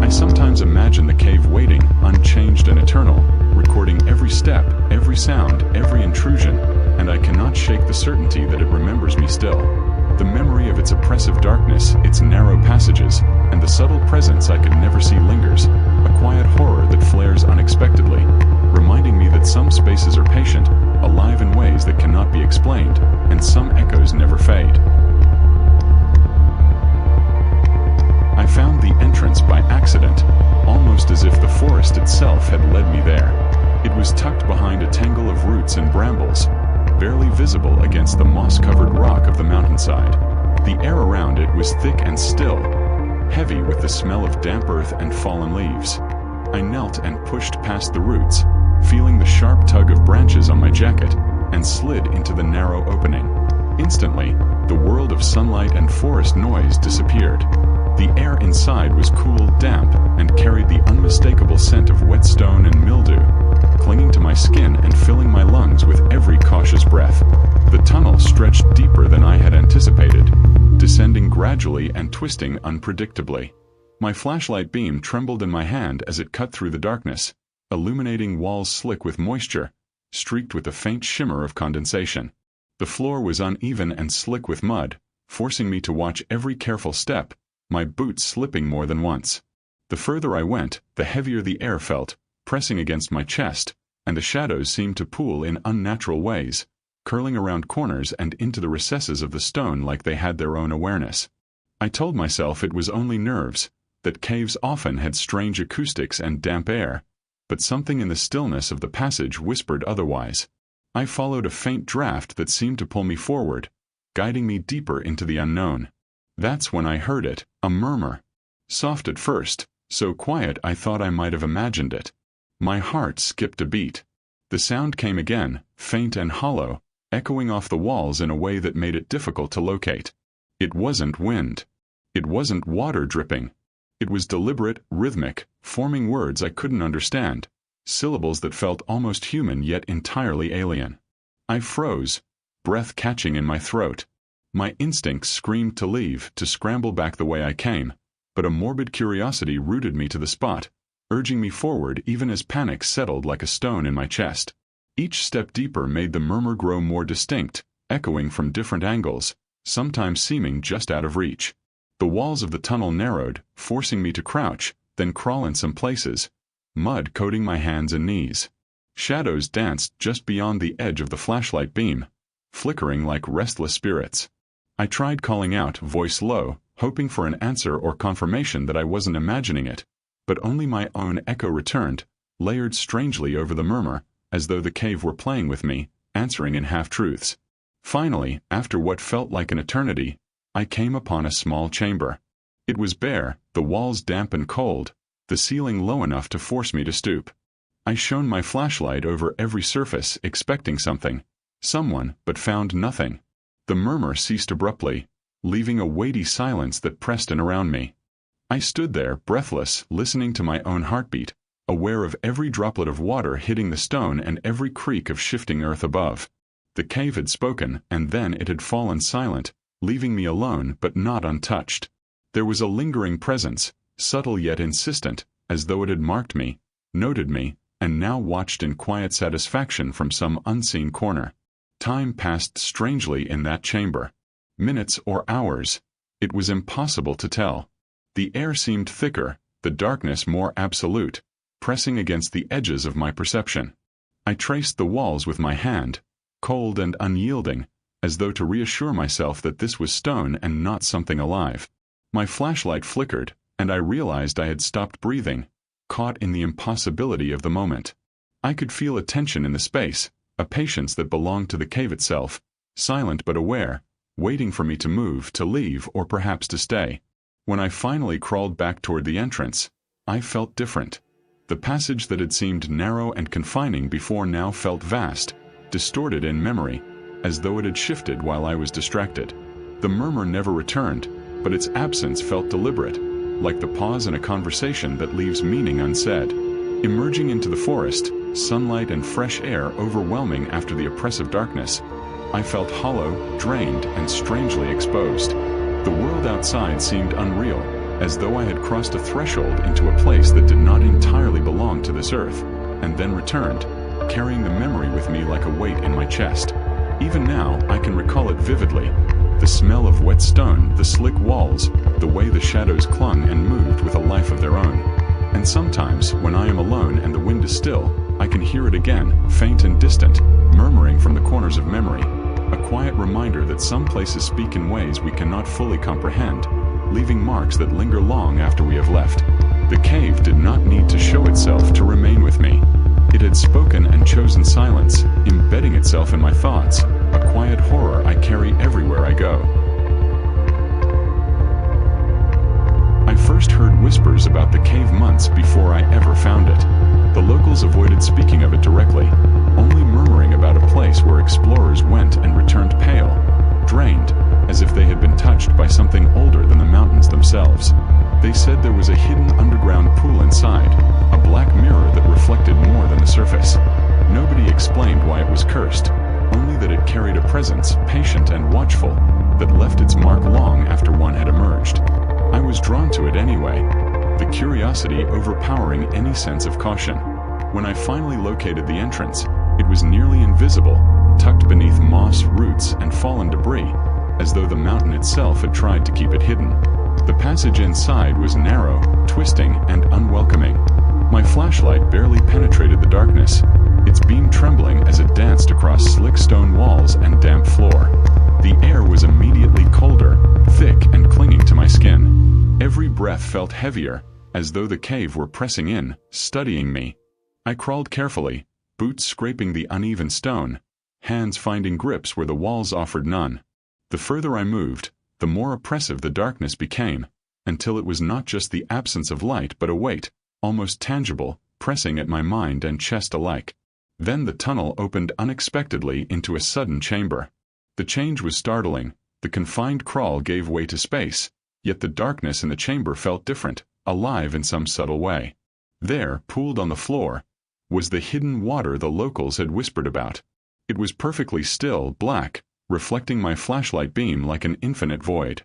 [SPEAKER 1] I sometimes imagine the cave waiting, unchanged and eternal, recording every step, every sound, every intrusion, and I cannot shake the certainty that it remembers me still. The memory of its oppressive darkness, its narrow passages, and the subtle presence I could never see lingers, a quiet horror that flares unexpectedly, reminding me that some spaces are patient, alive in ways that cannot be explained, and some echoes never fade. I found the entrance by accident, almost as if the forest itself had led me there. It was tucked behind a tangle of roots and brambles, barely visible against the moss-covered rock of the mountainside. The air around it was thick and still, heavy with the smell of damp earth and fallen leaves. I knelt and pushed past the roots, feeling the sharp tug of branches on my jacket, and slid into the narrow opening. Instantly, the world of sunlight and forest noise disappeared. The air inside was cool, damp, and carried the unmistakable scent of wet stone and mildew, clinging to my skin and filling my lungs with every cautious breath. The tunnel stretched deeper than I had anticipated, descending gradually and twisting unpredictably. My flashlight beam trembled in my hand as it cut through the darkness, illuminating walls slick with moisture, streaked with a faint shimmer of condensation. The floor was uneven and slick with mud, forcing me to watch every careful step, my boots slipping more than once. The further I went, the heavier the air felt, pressing against my chest, and the shadows seemed to pool in unnatural ways, curling around corners and into the recesses of the stone like they had their own awareness. I told myself it was only nerves, that caves often had strange acoustics and damp air, but something in the stillness of the passage whispered otherwise. I followed a faint draft that seemed to pull me forward, guiding me deeper into the unknown. That's when I heard it, a murmur. Soft at first, so quiet I thought I might have imagined it. My heart skipped a beat. The sound came again, faint and hollow, echoing off the walls in a way that made it difficult to locate. It wasn't wind. It wasn't water dripping. It was deliberate, rhythmic, forming words I couldn't understand, syllables that felt almost human yet entirely alien. I froze, breath catching in my throat. My instincts screamed to leave, to scramble back the way I came, but a morbid curiosity rooted me to the spot, urging me forward even as panic settled like a stone in my chest. Each step deeper made the murmur grow more distinct, echoing from different angles, sometimes seeming just out of reach. The walls of the tunnel narrowed, forcing me to crouch, then crawl in some places, mud coating my hands and knees. Shadows danced just beyond the edge of the flashlight beam, flickering like restless spirits. I tried calling out, voice low, hoping for an answer or confirmation that I wasn't imagining it, but only my own echo returned, layered strangely over the murmur, as though the cave were playing with me, answering in half-truths. Finally, after what felt like an eternity, I came upon a small chamber. It was bare, the walls damp and cold, the ceiling low enough to force me to stoop. I shone my flashlight over every surface, expecting something, someone, but found nothing. The murmur ceased abruptly, leaving a weighty silence that pressed in around me. I stood there, breathless, listening to my own heartbeat, aware of every droplet of water hitting the stone and every creak of shifting earth above. The cave had spoken, and then it had fallen silent, leaving me alone but not untouched. There was a lingering presence, subtle yet insistent, as though it had marked me, noted me, and now watched in quiet satisfaction from some unseen corner. Time passed strangely in that chamber. Minutes or hours. It was impossible to tell. The air seemed thicker, the darkness more absolute, pressing against the edges of my perception. I traced the walls with my hand, cold and unyielding, as though to reassure myself that this was stone and not something alive. My flashlight flickered, and I realized I had stopped breathing, caught in the impossibility of the moment. I could feel a tension in the space, a patience that belonged to the cave itself, silent but aware, waiting for me to move, to leave, or perhaps to stay. When I finally crawled back toward the entrance, I felt different. The passage that had seemed narrow and confining before now felt vast, distorted in memory, as though it had shifted while I was distracted. The murmur never returned, but its absence felt deliberate, like the pause in a conversation that leaves meaning unsaid. Emerging into the forest, sunlight and fresh air overwhelming after the oppressive darkness, I felt hollow, drained, and strangely exposed. The world outside seemed unreal, as though I had crossed a threshold into a place that did not entirely belong to this earth, and then returned, carrying the memory with me like a weight in my chest. Even now, I can recall it vividly. The smell of wet stone, the slick walls, the way the shadows clung and moved with a life of their own. And sometimes, when I am alone and the wind is still, I can hear it again, faint and distant, murmuring from the corners of memory. A quiet reminder that some places speak in ways we cannot fully comprehend, leaving marks that linger long after we have left. The cave did not need to show itself to remain with me. It had spoken and chosen silence, embedding itself in my thoughts, a quiet horror I carry everywhere I go. I first heard whispers about the cave months before I ever found it. The locals avoided speaking of it directly, only murmuring about a place where explorers went and returned pale, drained, as if they had been touched by something older than the mountains themselves. They said there was a hidden underground pool inside, a black mirror that reflected more than the surface. Nobody explained why it was cursed, only that it carried a presence, patient and watchful, that left its mark long after one had emerged. I was drawn to it anyway, the curiosity overpowering any sense of caution. When I finally located the entrance, it was nearly invisible, tucked beneath moss, roots, and fallen debris, as though the mountain itself had tried to keep it hidden. The passage inside was narrow, twisting, and unwelcoming. My flashlight barely penetrated the darkness, its beam trembling as it danced across slick stone walls and damp floor. The air was immediately colder, thick, and clinging to my skin. Every breath felt heavier, as though the cave were pressing in, studying me. I crawled carefully, boots scraping the uneven stone, hands finding grips where the walls offered none. The further I moved, the more oppressive the darkness became, until it was not just the absence of light but a weight, almost tangible, pressing at my mind and chest alike. Then the tunnel opened unexpectedly into a sudden chamber. The change was startling. The confined crawl gave way to space, yet the darkness in the chamber felt different, alive in some subtle way. There, pooled on the floor, was the hidden water the locals had whispered about. It was perfectly still, black, reflecting my flashlight beam like an infinite void.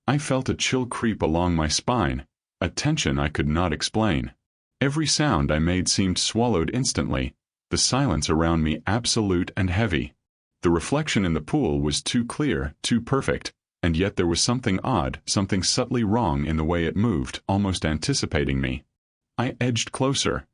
[SPEAKER 1] I felt a chill creep along my spine, a tension I could not explain. Every sound I made seemed swallowed instantly, the silence around me absolute and heavy. The reflection in the pool was too clear, too perfect, and yet there was something odd, something subtly wrong in the way it moved, almost anticipating me. I edged closer,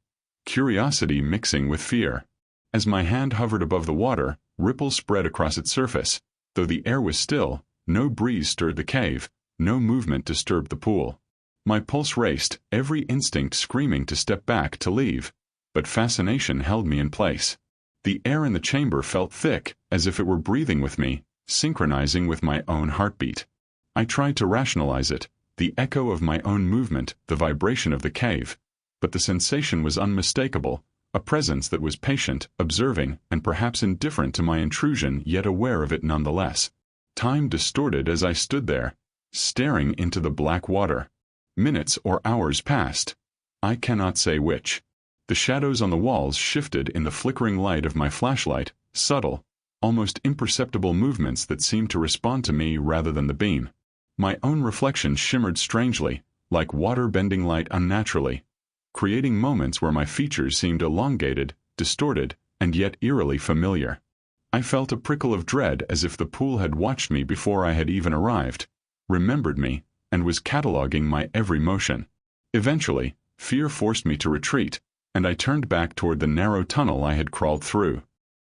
[SPEAKER 1] curiosity mixing with fear. As my hand hovered above the water, ripples spread across its surface. Though the air was still, no breeze stirred the cave, no movement disturbed the pool. My pulse raced, every instinct screaming to step back, to leave, but fascination held me in place. The air in the chamber felt thick, as if it were breathing with me, synchronizing with my own heartbeat. I tried to rationalize it, the echo of my own movement, the vibration of the cave, but the sensation was unmistakable, a presence that was patient, observing, and perhaps indifferent to my intrusion, yet aware of it nonetheless. Time distorted as I stood there, staring into the black water. Minutes or hours passed. I cannot say which. The shadows on the walls shifted in the flickering light of my flashlight, subtle, almost imperceptible movements that seemed to respond to me rather than the beam. My own reflection shimmered strangely, like water bending light unnaturally, creating moments where my features seemed elongated, distorted, and yet eerily familiar. I felt a prickle of dread, as if the pool had watched me before I had even arrived, remembered me, and was cataloging my every motion. Eventually, fear forced me to retreat, and I turned back toward the narrow tunnel I had crawled through.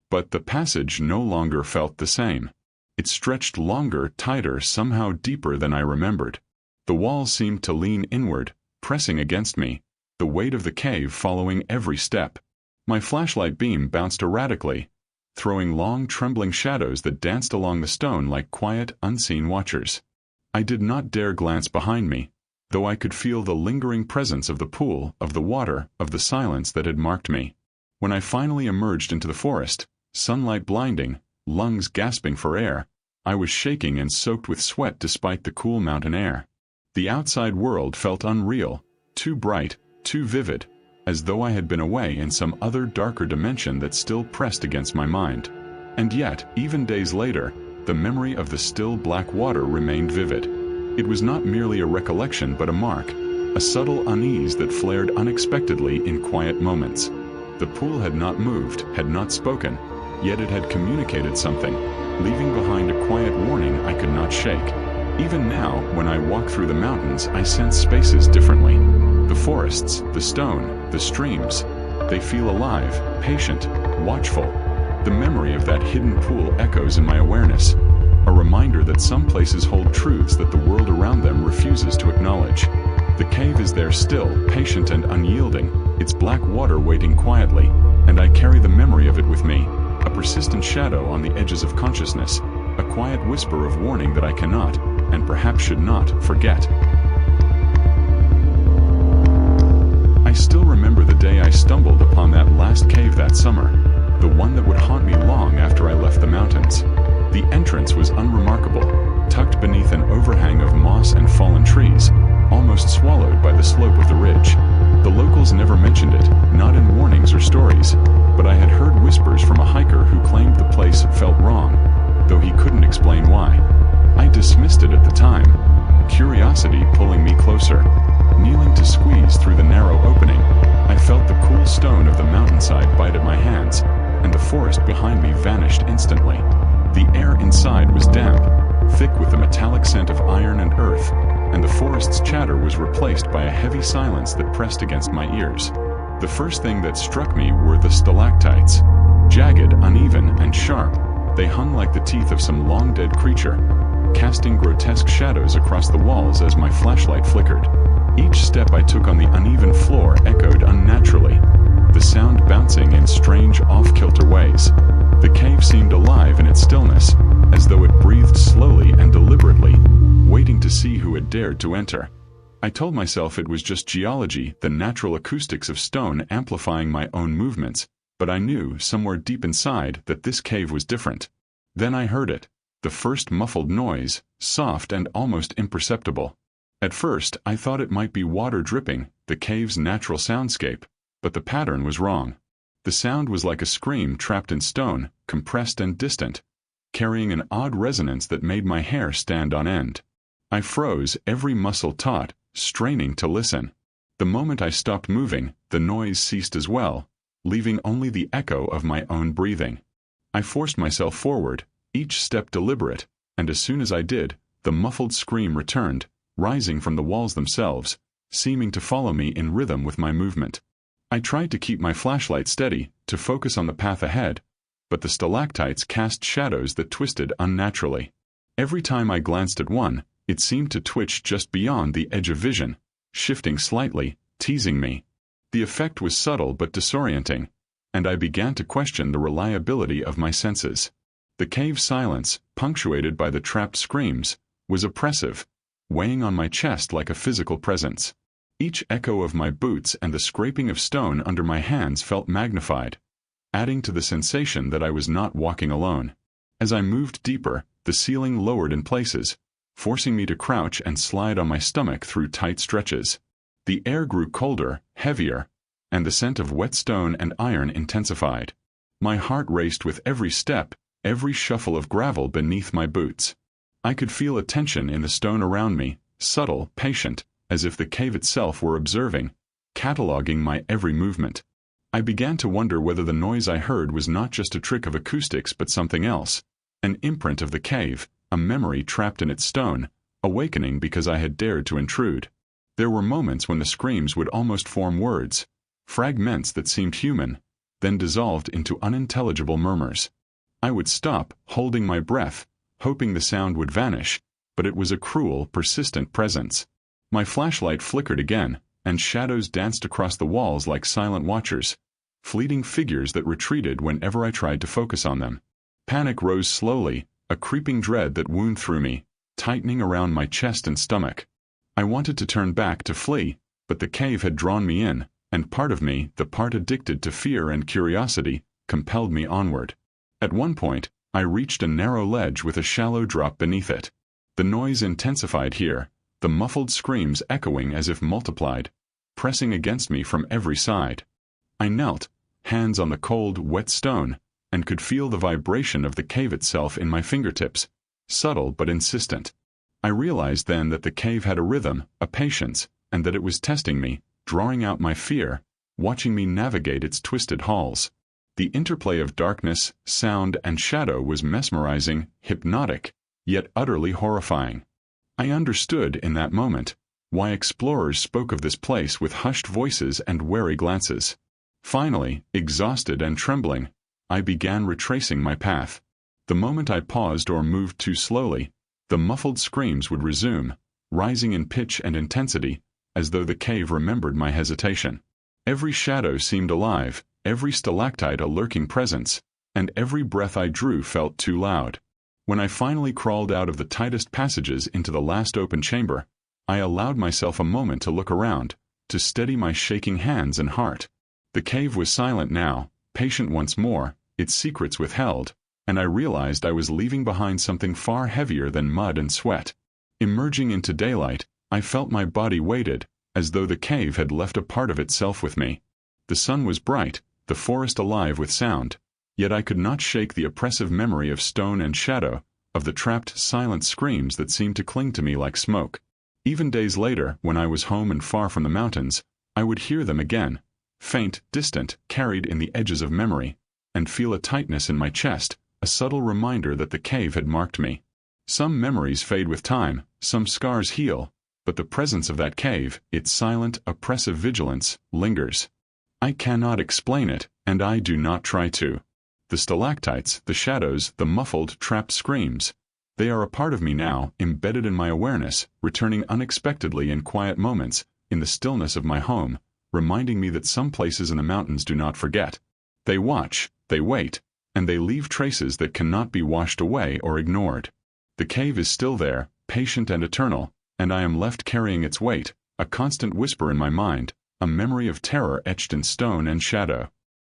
[SPEAKER 1] But the passage no longer felt the same. It stretched longer, tighter, somehow deeper than I remembered. The walls seemed to lean inward, pressing against me, the weight of the cave following every step. My flashlight beam bounced erratically, throwing long, trembling shadows that danced along the stone like quiet, unseen watchers. I did not dare glance behind me, though I could feel the lingering presence of the pool, of the water, of the silence that had marked me. When I finally emerged into the forest, sunlight blinding, lungs gasping for air, I was shaking and soaked with sweat despite the cool mountain air. The outside world felt unreal, too bright, too vivid, as though I had been away in some other darker dimension that still pressed against my mind. And yet, even days later, the memory of the still black water remained vivid. It was not merely a recollection but a mark, a subtle unease that flared unexpectedly in quiet moments. The pool had not moved, had not spoken, yet it had communicated something, leaving behind a quiet warning I could not shake. Even now, when I walk through the mountains, I sense spaces differently. The forests, the stone, the streams, they feel alive, patient, watchful. The memory of that hidden pool echoes in my awareness, a reminder that some places hold truths that the world around them refuses to acknowledge. The cave is there still, patient and unyielding, its black water waiting quietly, and I carry the memory of it with me, a persistent shadow on the edges of consciousness, a quiet whisper of warning that I cannot, and perhaps should not, forget. I still remember the day I stumbled upon that last cave that summer, the one that would haunt me long after I left the mountains. The entrance was unremarkable, tucked beneath an overhang of moss and fallen trees, almost swallowed by the slope of the ridge. The locals never mentioned it, not in warnings or stories, but I had heard whispers from a hiker who claimed the place felt wrong, though he couldn't explain why. I dismissed it at the time, curiosity pulling me closer. Kneeling to squeeze through the narrow opening, I felt the cool stone of the mountainside bite at my hands, and the forest behind me vanished instantly. The air inside was damp, thick with the metallic scent of iron and earth, and the forest's chatter was replaced by a heavy silence that pressed against my ears. The first thing that struck me were the stalactites. Jagged, uneven, and sharp, they hung like the teeth of some long-dead creature, casting grotesque shadows across the walls as my flashlight flickered. Each step I took on the uneven floor echoed unnaturally, the sound bouncing in strange off-kilter ways. The cave seemed alive in its stillness, as though it breathed slowly and deliberately, waiting to see who had dared to enter. I told myself it was just geology, the natural acoustics of stone amplifying my own movements, but I knew, somewhere deep inside, that this cave was different. Then I heard it, the first muffled noise, soft and almost imperceptible. At first, I thought it might be water dripping, the cave's natural soundscape, but the pattern was wrong. The sound was like a scream trapped in stone, compressed and distant, carrying an odd resonance that made my hair stand on end. I froze, every muscle taut, straining to listen. The moment I stopped moving, the noise ceased as well, leaving only the echo of my own breathing. I forced myself forward, each step deliberate, and as soon as I did, the muffled scream returned, rising from the walls themselves, seeming to follow me in rhythm with my movement. I tried to keep my flashlight steady, to focus on the path ahead, but the stalactites cast shadows that twisted unnaturally. Every time I glanced at one, it seemed to twitch just beyond the edge of vision, shifting slightly, teasing me. The effect was subtle but disorienting, and I began to question the reliability of my senses. The cave silence, punctuated by the trapped screams, was oppressive, weighing on my chest like a physical presence. Each echo of my boots and the scraping of stone under my hands felt magnified, adding to the sensation that I was not walking alone. As I moved deeper, the ceiling lowered in places, forcing me to crouch and slide on my stomach through tight stretches. The air grew colder, heavier, and the scent of wet stone and iron intensified. My heart raced with every step, every shuffle of gravel beneath my boots. I could feel a tension in the stone around me, subtle, patient, as if the cave itself were observing, cataloging my every movement. I began to wonder whether the noise I heard was not just a trick of acoustics but something else, an imprint of the cave, a memory trapped in its stone, awakening because I had dared to intrude. There were moments when the screams would almost form words, fragments that seemed human, then dissolved into unintelligible murmurs. I would stop, holding my breath, hoping the sound would vanish, but it was a cruel, persistent presence. My flashlight flickered again, and shadows danced across the walls like silent watchers, fleeting figures that retreated whenever I tried to focus on them. Panic rose slowly, a creeping dread that wound through me, tightening around my chest and stomach. I wanted to turn back to flee, but the cave had drawn me in, and part of me, the part addicted to fear and curiosity, compelled me onward. At one point, I reached a narrow ledge with a shallow drop beneath it. The noise intensified here, the muffled screams echoing as if multiplied, pressing against me from every side. I knelt, hands on the cold, wet stone, and could feel the vibration of the cave itself in my fingertips, subtle but insistent. I realized then that the cave had a rhythm, a patience, and that it was testing me, drawing out my fear, watching me navigate its twisted halls. The interplay of darkness, sound, and shadow was mesmerizing, hypnotic, yet utterly horrifying. I understood in that moment why explorers spoke of this place with hushed voices and wary glances. Finally, exhausted and trembling, I began retracing my path. The moment I paused or moved too slowly, the muffled screams would resume, rising in pitch and intensity, as though the cave remembered my hesitation. Every shadow seemed alive, every stalactite a lurking presence, and every breath I drew felt too loud. When I finally crawled out of the tightest passages into the last open chamber, I allowed myself a moment to look around, to steady my shaking hands and heart. The cave was silent now, patient once more, its secrets withheld, and I realized I was leaving behind something far heavier than mud and sweat. Emerging into daylight, I felt my body weighted, as though the cave had left a part of itself with me. The sun was bright, the forest alive with sound, yet I could not shake the oppressive memory of stone and shadow, of the trapped, silent screams that seemed to cling to me like smoke. Even days later, when I was home and far from the mountains, I would hear them again, faint, distant, carried in the edges of memory, and feel a tightness in my chest, a subtle reminder that the cave had marked me. Some memories fade with time, some scars heal, but the presence of that cave, its silent, oppressive vigilance, lingers. I cannot explain it, and I do not try to. The stalactites, the shadows, the muffled, trapped screams, they are a part of me now, embedded in my awareness, returning unexpectedly in quiet moments, in the stillness of my home, reminding me that some places in the mountains do not forget. They watch, they wait, and they leave traces that cannot be washed away or ignored. The cave is still there, patient and eternal, and I am left carrying its weight, a constant whisper in my mind, a memory of terror etched in stone and shadow.